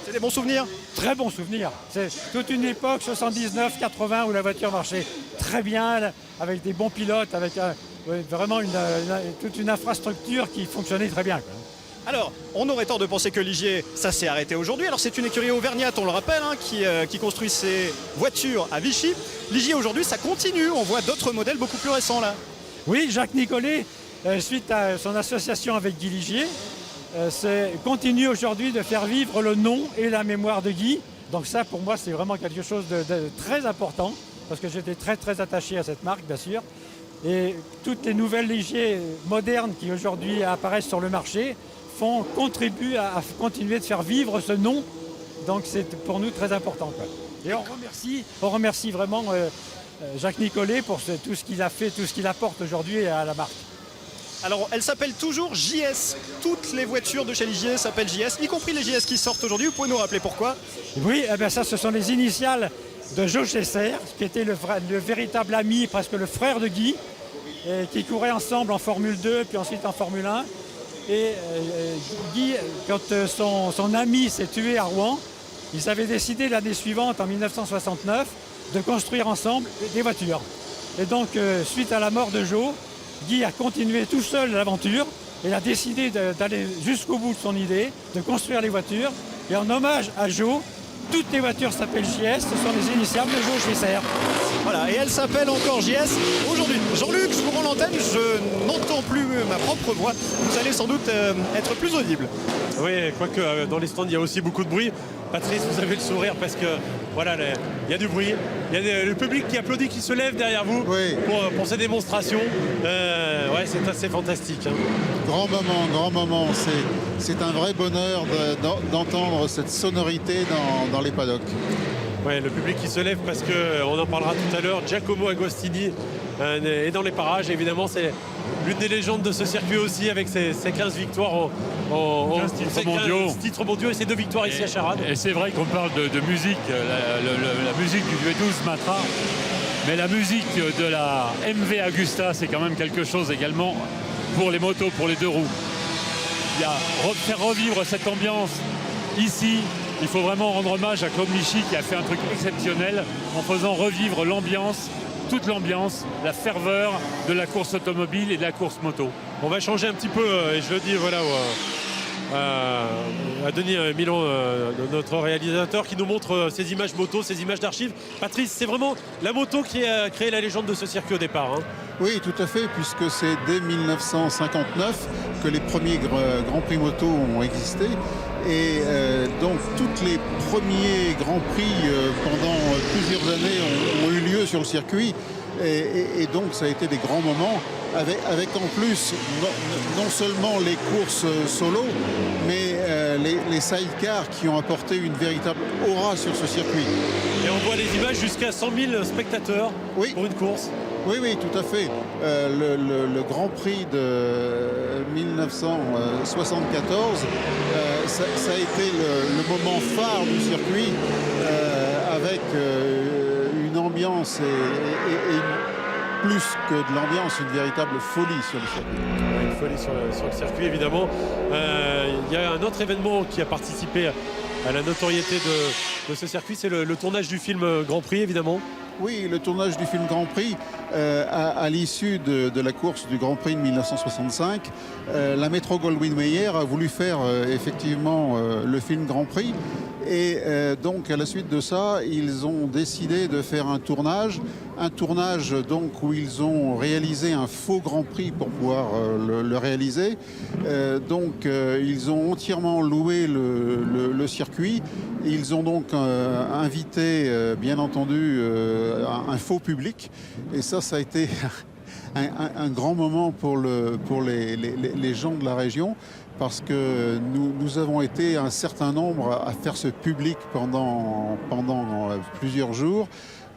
C'est des bons souvenirs? Très bons souvenirs. C'est toute une époque, 79-80, où la voiture marchait très bien, avec des bons pilotes, avec vraiment toute une infrastructure qui fonctionnait très bien, quoi. Alors, on aurait tort de penser que Ligier, ça s'est arrêté aujourd'hui. Alors c'est une écurie auvergnate, on le rappelle, qui construit ses voitures à Vichy. Ligier aujourd'hui, ça continue. On voit d'autres modèles beaucoup plus récents là. Oui, Jacques Nicolet, suite à son association avec Guy Ligier, continue aujourd'hui de faire vivre le nom et la mémoire de Guy. Donc ça, pour moi, c'est vraiment quelque chose de très important, parce que j'étais très très attaché à cette marque, bien sûr. Et toutes les nouvelles Ligier modernes qui aujourd'hui apparaissent sur le marché contribuent à continuer de faire vivre ce nom. Donc c'est pour nous très important, quoi. Et on remercie vraiment Jacques Nicolet pour tout ce qu'il a fait, tout ce qu'il apporte aujourd'hui à la marque. Alors, elle s'appelle toujours JS. Toutes les voitures de chez Ligier s'appellent JS, y compris les JS qui sortent aujourd'hui. Vous pouvez nous rappeler pourquoi? Oui, ça, ce sont les initiales de Joe Chesser, qui était le véritable ami, presque le frère de Guy, et qui couraient ensemble en Formule 2, puis ensuite en Formule 1. Et Guy, quand son ami s'est tué à Rouen, ils avaient décidé l'année suivante, en 1969, de construire ensemble des voitures. Et donc, suite à la mort de Joe, Guy a continué tout seul l'aventure et a décidé d'aller jusqu'au bout de son idée, de construire les voitures. Et en hommage à Joe, toutes les voitures s'appellent JS, ce sont les initiales de Joe Chesser. Voilà, et elle s'appelle encore JS aujourd'hui. Jean-Luc, je vous rends l'antenne, je n'entends plus ma propre voix. Vous allez sans doute être plus audible. Oui, quoique dans les stands, il y a aussi beaucoup de bruit. Patrice, vous avez le sourire parce que voilà, il y a du bruit, il y a le public qui applaudit, qui se lève derrière vous pour ces démonstrations. Ouais, c'est assez fantastique. Hein. Grand moment. C'est un vrai bonheur d'entendre cette sonorité dans les paddocks. Ouais, le public qui se lève parce qu'on en parlera tout à l'heure. Giacomo Agostini est dans les parages. Évidemment, c'est l'une des légendes de ce circuit aussi, avec ses 15 victoires en 15 titres mondiaux et ses 2 victoires ici à Charade. Et c'est vrai qu'on parle de musique, la musique du V12 Matra, mais la musique de la MV Agusta, c'est quand même quelque chose également pour les motos, pour les 2 roues. Il y a faire revivre cette ambiance ici. Il faut vraiment rendre hommage à Claude Michy qui a fait un truc exceptionnel en faisant revivre l'ambiance, toute l'ambiance, la ferveur de la course automobile et de la course moto. On va changer un petit peu, et je le dis voilà, à Denis Milan, notre réalisateur, qui nous montre ces images moto, ces images d'archives. Patrice, c'est vraiment la moto qui a créé la légende de ce circuit au départ. Hein. Oui, tout à fait, puisque c'est dès 1959 que les premiers Grands Prix moto ont existé. Et donc, tous les premiers Grands Prix pendant plusieurs années ont eu lieu sur le circuit. Et donc, ça a été des grands moments, avec en plus non seulement les courses solo, mais les sidecars qui ont apporté une véritable aura sur ce circuit. Et on voit les images jusqu'à 100 000 spectateurs pour une course. Oui, tout à fait. Le Grand Prix de 1974, ça a été le moment phare du circuit, avec une ambiance et plus que de l'ambiance, une véritable folie sur le circuit. Une folie sur le circuit, évidemment. Il y a un autre événement qui a participé à la notoriété de ce circuit, c'est le tournage du film Grand Prix, évidemment. Oui, le tournage du film Grand Prix, à l'issue de la course du Grand Prix de 1965, la Metro-Goldwyn-Mayer a voulu faire effectivement le film Grand Prix. Et donc à la suite de ça, ils ont décidé de faire un tournage donc où ils ont réalisé un faux Grand Prix pour pouvoir le réaliser. Donc ils ont entièrement loué le circuit. Ils ont donc invité, bien entendu, un faux public. Et ça a été un grand moment pour les gens de la région, parce que nous avons été un certain nombre à faire ce public pendant plusieurs jours.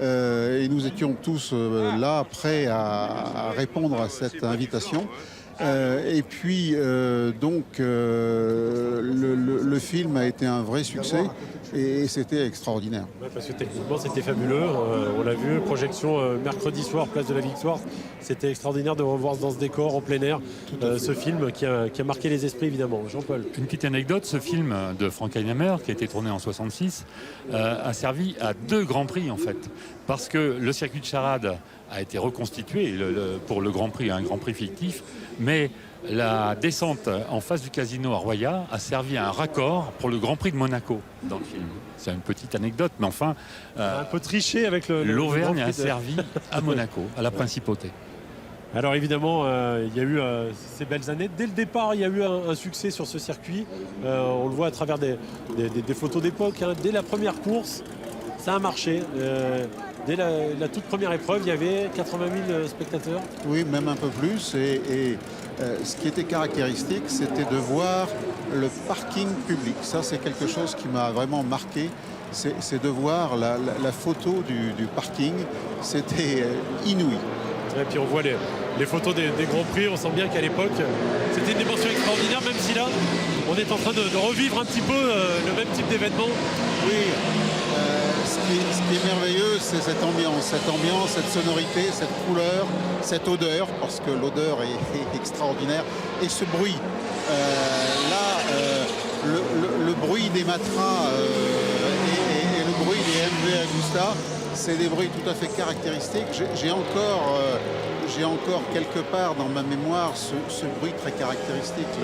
Et nous étions tous là, prêts à répondre à cette invitation. Et puis, donc, le film a été un vrai succès et c'était extraordinaire. Ouais, parce que techniquement, c'était fabuleux. On l'a vu, projection mercredi soir, place de la Victoire. C'était extraordinaire de revoir dans ce décor en plein air ce film qui a marqué les esprits, évidemment. Jean-Paul. Une petite anecdote, ce film de Frank Heinemer, qui a été tourné en 66, a servi à 2 Grands Prix, en fait. Parce que le circuit de Charade a été reconstitué pour le Grand Prix, un Grand Prix fictif, mais la descente en face du casino à Roya a servi à un raccord pour le Grand Prix de Monaco dans le film. C'est une petite anecdote, mais enfin... un peu triché avec l'Auvergne a servi à Monaco, à la principauté. Alors évidemment, il y a eu ces belles années. Dès le départ, il y a eu un succès sur ce circuit. On le voit à travers des photos d'époque. Hein. Dès la première course, ça a marché. Dès la toute première épreuve, il y avait 80 000 spectateurs. Oui, même un peu plus. Et ce qui était caractéristique, c'était de voir le parking public. Ça, c'est quelque chose qui m'a vraiment marqué. C'est de voir la photo du parking. C'était inouï. Et puis on voit les photos des Grands Prix. On sent bien qu'à l'époque, c'était une dimension extraordinaire, même si là, on est en train de revivre un petit peu le même type d'événement. Oui. Ce qui est merveilleux, c'est cette ambiance, cette sonorité, cette couleur, cette odeur, parce que l'odeur est extraordinaire, et ce bruit. Le bruit des matras et le bruit des MV Agusta, c'est des bruits tout à fait caractéristiques. J'ai encore quelque part dans ma mémoire ce bruit très caractéristique.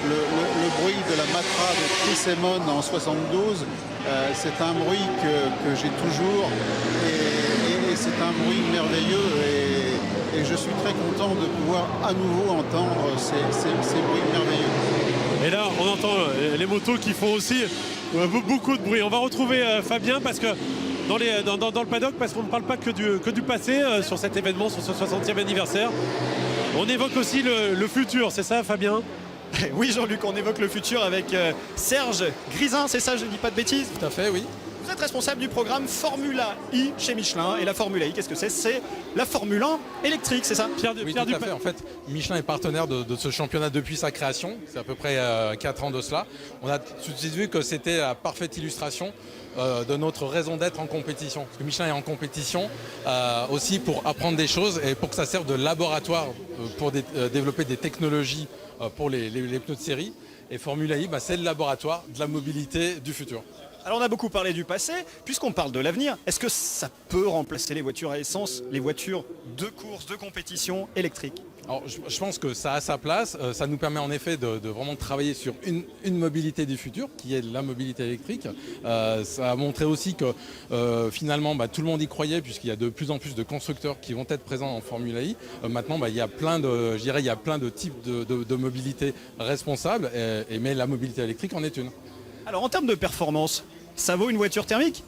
Le bruit de la matra de Chris Amon en 72, c'est un bruit que j'ai toujours et c'est un bruit merveilleux et je suis très content de pouvoir à nouveau entendre ces bruits merveilleux. Et là, on entend les motos qui font aussi Beaucoup de bruit. On va retrouver Fabien parce que dans le paddock, parce qu'on ne parle pas que du passé sur cet événement, sur ce 60e anniversaire. On évoque aussi le futur, c'est ça Fabien ? Oui Jean-Luc, on évoque le futur avec Serge Grisin, c'est ça, je ne dis pas de bêtises ? Tout à fait, oui. Vous êtes responsable du programme Formula I chez Michelin. Et la Formula I, qu'est-ce que c'est ? C'est la Formule 1 électrique, c'est ça ? Oui, tout à fait. En fait, Michelin est partenaire de ce championnat depuis sa création. C'est à peu près 4 ans de cela. On a tout de suite vu que c'était la parfaite illustration de notre raison d'être en compétition. Parce que Michelin est en compétition aussi pour apprendre des choses et pour que ça serve de laboratoire pour développer des technologies pour les pneus de série. Et Formula I, c'est le laboratoire de la mobilité du futur. Alors on a beaucoup parlé du passé, puisqu'on parle de l'avenir, est-ce que ça peut remplacer les voitures à essence, les voitures de course, de compétition électriques ? Alors, je pense que ça a sa place, ça nous permet en effet de vraiment travailler sur une mobilité du futur, qui est la mobilité électrique. Ça a montré aussi que finalement tout le monde y croyait, puisqu'il y a de plus en plus de constructeurs qui vont être présents en Formula I. Maintenant, il y a plein de types de mobilité responsables, mais la mobilité électrique en est une. Alors en termes de performance, ça vaut une voiture thermique ?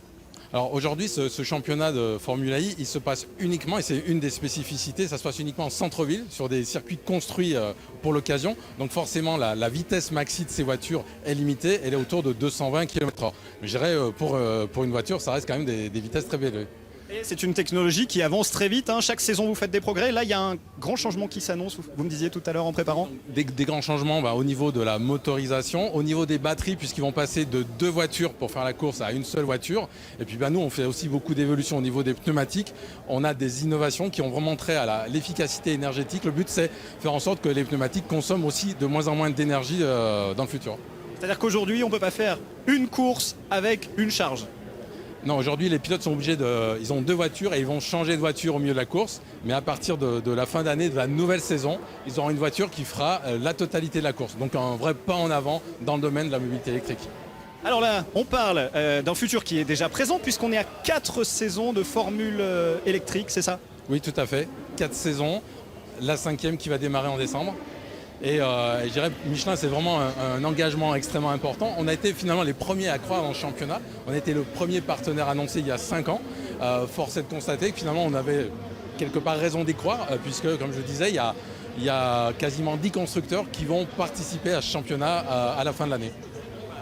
Alors aujourd'hui, ce championnat de Formula I, il se passe uniquement, et c'est une des spécificités, ça se passe uniquement en centre-ville, sur des circuits construits pour l'occasion. Donc forcément, la vitesse maxi de ces voitures est limitée, elle est autour de 220 km/h. Mais je dirais, pour une voiture, ça reste quand même des vitesses très élevées. Et c'est une technologie qui avance très vite, hein. Chaque saison vous faites des progrès. Là il y a un grand changement qui s'annonce, vous me disiez tout à l'heure en préparant. Des grands changements au niveau de la motorisation, au niveau des batteries, puisqu'ils vont passer de 2 voitures pour faire la course à une seule voiture. Et puis nous on fait aussi beaucoup d'évolutions au niveau des pneumatiques. On a des innovations qui ont vraiment trait à l'efficacité énergétique. Le but c'est faire en sorte que les pneumatiques consomment aussi de moins en moins d'énergie dans le futur. C'est-à-dire qu'aujourd'hui on ne peut pas faire une course avec une charge. Non, aujourd'hui, les pilotes sont obligés ils ont 2 voitures et ils vont changer de voiture au milieu de la course. Mais à partir de la fin d'année, de la nouvelle saison, ils auront une voiture qui fera la totalité de la course. Donc un vrai pas en avant dans le domaine de la mobilité électrique. Alors là, on parle d'un futur qui est déjà présent puisqu'on est à 4 saisons de Formule électrique, c'est ça ? Oui, tout à fait. 4 saisons, la 5e qui va démarrer en décembre. Et je dirais Michelin, c'est vraiment un engagement extrêmement important. On a été finalement les premiers à croire dans le championnat. On a été le premier partenaire annoncé il y a 5 ans. Force est de constater que finalement on avait quelque part raison d'y croire, puisque comme je disais, il y a quasiment 10 constructeurs qui vont participer à ce championnat à la fin de l'année.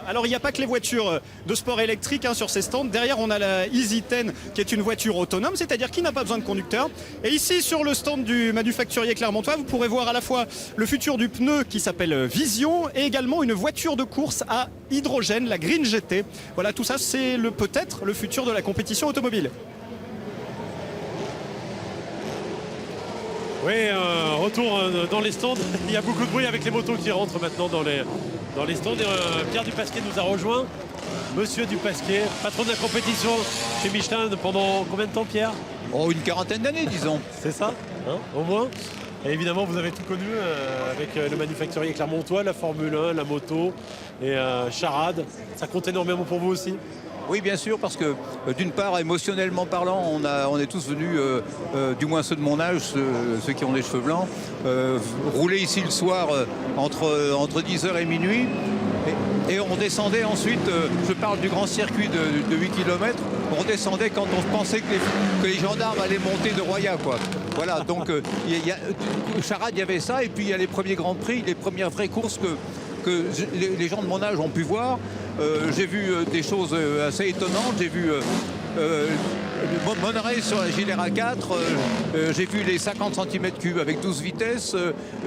Alors il n'y a pas que les voitures de sport électriques sur ces stands. Derrière on a la Easy 10 qui est une voiture autonome, c'est-à-dire qui n'a pas besoin de conducteur. Et ici sur le stand du manufacturier clermontois, vous pourrez voir à la fois le futur du pneu qui s'appelle Vision et également une voiture de course à hydrogène, la Green GT. Voilà, tout ça c'est peut-être le futur de la compétition automobile. Oui, retour dans les stands. Il y a beaucoup de bruit avec les motos qui rentrent maintenant dans les stands. Et, Pierre Dupasquier nous a rejoint. Monsieur Dupasquier, patron de la compétition chez Michelin pendant combien de temps, Pierre ? Oh, une quarantaine d'années, disons. C'est ça, au moins. Et évidemment, vous avez tout connu avec le manufacturier clermontois, la Formule 1, la moto et Charade. Ça compte énormément pour vous aussi ? Oui, bien sûr, parce que d'une part, émotionnellement parlant, on est tous venus, du moins ceux de mon âge, ceux qui ont des cheveux blancs, rouler ici le soir entre 10h et minuit. Et on descendait ensuite, je parle du grand circuit de 8 km, on descendait quand on pensait que les gendarmes allaient monter de Roya, quoi. Voilà, donc Charade, il y avait ça, et puis il y a les premiers Grands Prix, les premières vraies courses que les gens de mon âge ont pu voir. J'ai vu des choses assez étonnantes. J'ai vu Monterey sur la Gilera 4. J'ai vu les 50 cm3 avec 12 vitesses.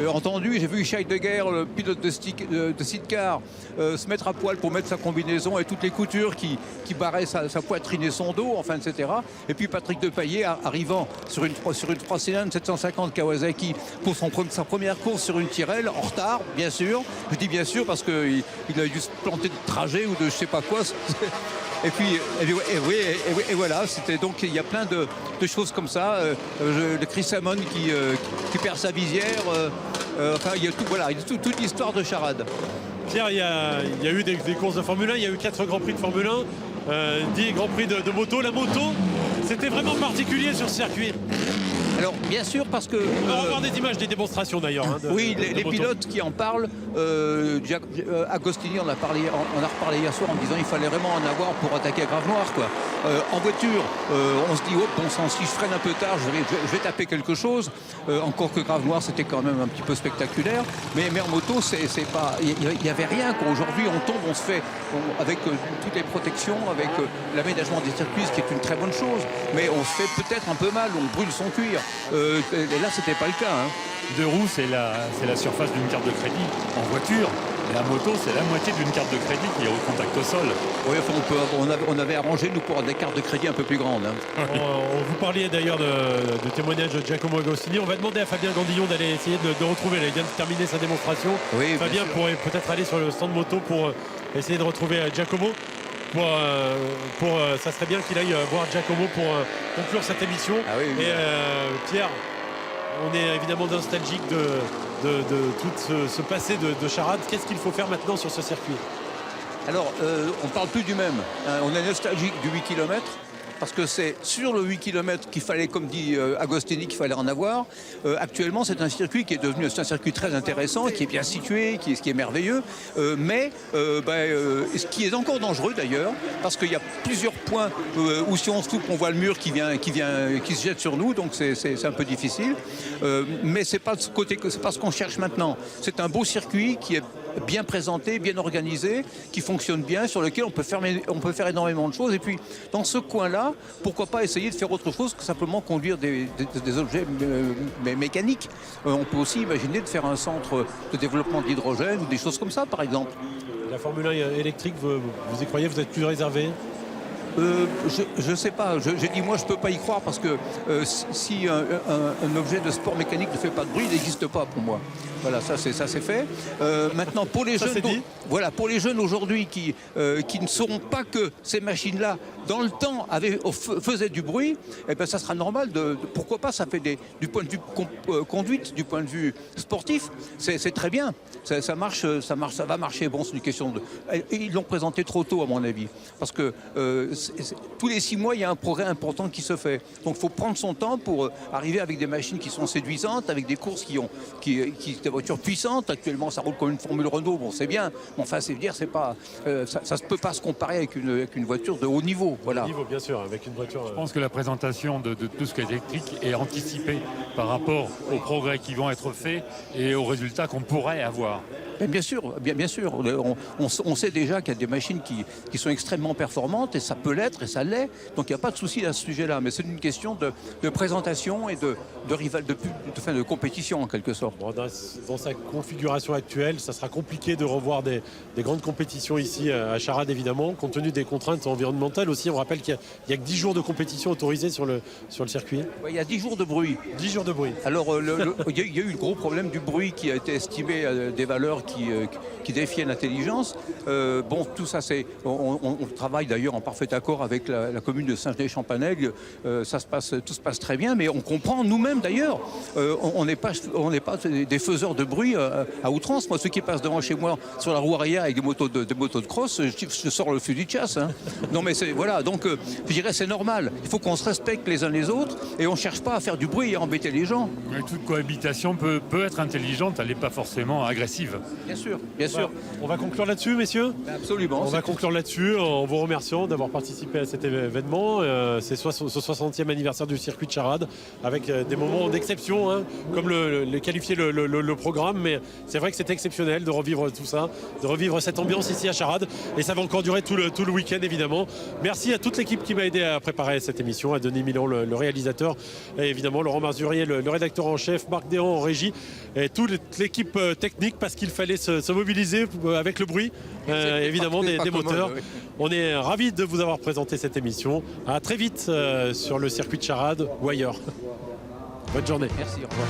Entendu, j'ai vu Scheidegger, le pilote de sidecar, se mettre à poil pour mettre sa combinaison et toutes les coutures qui barraient sa poitrine et son dos, enfin, etc. Et puis Patrick Depailler arrivant sur une 3 cylindres 750 Kawasaki pour sa première course sur une Tyrrell, en retard, bien sûr. Je dis bien sûr parce qu'il a dû se planter de trajet ou de je sais pas quoi. Et puis, et voilà, c'était donc, il y a plein de choses comme ça. Le Chris Amon qui perd sa visière. Enfin, il y a toute l'histoire de Charade. Pierre, il y a eu des courses de Formule 1, il y a eu 4 Grands Prix de Formule 1, 10 Grands Prix de moto. La moto, c'était vraiment particulier sur ce circuit. Alors bien sûr parce que... On va revoir des images des démonstrations d'ailleurs. Hein, oui, les pilotes qui en parlent, Agostini on a reparlé hier soir en disant qu'il fallait vraiment en avoir pour attaquer à Grave Noir, quoi. En voiture, on se dit, oh bon sang, si je freine un peu tard, je vais taper quelque chose. Encore que Grave Noir, c'était quand même un petit peu spectaculaire. Mais en moto, c'est pas, il n'y avait rien. Aujourd'hui, on tombe, on se fait, avec toutes les protections, avec l'aménagement des circuits, ce qui est une très bonne chose. Mais on se fait peut-être un peu mal, on brûle son cuir. Et là, c'était pas le cas. Hein. Deux roues, c'est la surface d'une carte de crédit. En voiture, la moto, c'est la moitié d'une carte de crédit qui est au contact au sol. Oui, enfin, on avait arrangé, nous, pour des cartes de crédit un peu plus grandes. Hein. Vous parliez d'ailleurs de témoignage de Giacomo Agostini. On va demander à Fabien Gandillon d'aller essayer de retrouver. Il vient de terminer sa démonstration. Oui, Fabien pourrait peut-être aller sur le stand moto pour essayer de retrouver Giacomo. Ça serait bien qu'il aille voir Giacomo pour conclure cette émission. Ah oui, oui. Et Pierre, on est évidemment nostalgique de tout ce passé de charade. Qu'est-ce qu'il faut faire maintenant sur ce circuit? Alors, on ne parle plus du même. On est nostalgique du 8 km. Parce que c'est sur le 8 km qu'il fallait, comme dit Agostini, qu'il fallait en avoir. Actuellement, c'est un circuit qui est devenu un circuit très intéressant, qui est bien situé, qui est merveilleux, mais ce qui est encore dangereux d'ailleurs, parce qu'il y a plusieurs points où si on se loupe, on voit le mur qui se jette sur nous, donc c'est un peu difficile. Mais c'est pas ce qu'on cherche maintenant. C'est un beau circuit qui est bien présenté, bien organisé, qui fonctionne bien, sur lequel on peut faire énormément de choses. Et puis, dans ce coin-là, pourquoi pas essayer de faire autre chose que simplement conduire des objets mécaniques. On peut aussi imaginer de faire un centre de développement de l'hydrogène ou des choses comme ça, par exemple. La Formule 1 électrique, vous y croyez? Vous êtes plus réservé? Je sais pas. J'ai dit moi je peux pas y croire parce que si un objet de sport mécanique ne fait pas de bruit, il n'existe pas pour moi. Voilà, ça c'est fait. Maintenant pour les jeunes, pour les jeunes aujourd'hui qui ne sauront pas que ces machines-là dans le temps faisaient du bruit, eh ben ça sera normal. Pourquoi pas? Ça fait du point de vue conduite, du point de vue sportif, c'est très bien. Ça marche, ça va marcher. Bon, c'est une question de. Ils l'ont présenté trop tôt à mon avis, parce que tous les 6 mois, il y a un progrès important qui se fait. Donc il faut prendre son temps pour arriver avec des machines qui sont séduisantes, avec des courses des voitures puissantes. Actuellement, ça roule comme une Formule Renault, bon c'est bien, mais enfin c'est dire, c'est pas, ça ne peut pas se comparer avec une voiture de haut niveau. Voilà. Haut niveau, bien sûr, avec une voiture. Je pense que la présentation de tout ce qui est électrique est anticipée par rapport aux progrès qui vont être faits et aux résultats qu'on pourrait avoir. Mais bien sûr. On sait déjà qu'il y a des machines qui sont extrêmement performantes et ça peut l'être et ça l'est. Donc il n'y a pas de souci à ce sujet-là. Mais c'est une question de présentation et de compétition en quelque sorte. Bon, dans sa configuration actuelle, ça sera compliqué de revoir des grandes compétitions ici à Charade évidemment, compte tenu des contraintes environnementales aussi. On rappelle qu'il n'y a que 10 jours de compétition autorisés sur le circuit. Ouais, il y a 10 jours de bruit. 10 jours de bruit. Alors il y a eu le gros problème du bruit qui a été estimé à des valeurs qui défiait l'intelligence. Bon, tout ça, on travaille d'ailleurs en parfait accord avec la commune de Saint-Genès-Champanel. Tout se passe très bien, mais on comprend nous-mêmes d'ailleurs. On n'est pas des faiseurs de bruit à outrance. Moi, ceux qui passent devant chez moi sur la roue arrière avec des motos de cross, je sors le fusil de chasse. Hein. Non, mais voilà. Donc, je dirais c'est normal. Il faut qu'on se respecte les uns les autres et on ne cherche pas à faire du bruit et à embêter les gens. Mais toute cohabitation peut être intelligente, elle n'est pas forcément agressive. Bien sûr, bien sûr. On va conclure là-dessus, messieurs. Absolument. On va conclure là-dessus en vous remerciant d'avoir participé à cet événement. C'est ce 60e anniversaire du circuit de Charade, avec des moments d'exception, hein, comme le qualifiait le programme. Mais c'est vrai que c'était exceptionnel de revivre tout ça, de revivre cette ambiance ici à Charade. Et ça va encore durer tout le week-end, évidemment. Merci à toute l'équipe qui m'a aidé à préparer cette émission, à Denis Milan, le réalisateur, et évidemment Laurent Marzurier, le rédacteur en chef, Marc Déhan en régie, et toute l'équipe technique, parce qu'il fallait se mobiliser avec le bruit, évidemment, des moteurs. Oui. On est ravis de vous avoir présenté cette émission. À très vite sur le circuit de Charade ou ailleurs. Bonne journée. Merci, au revoir.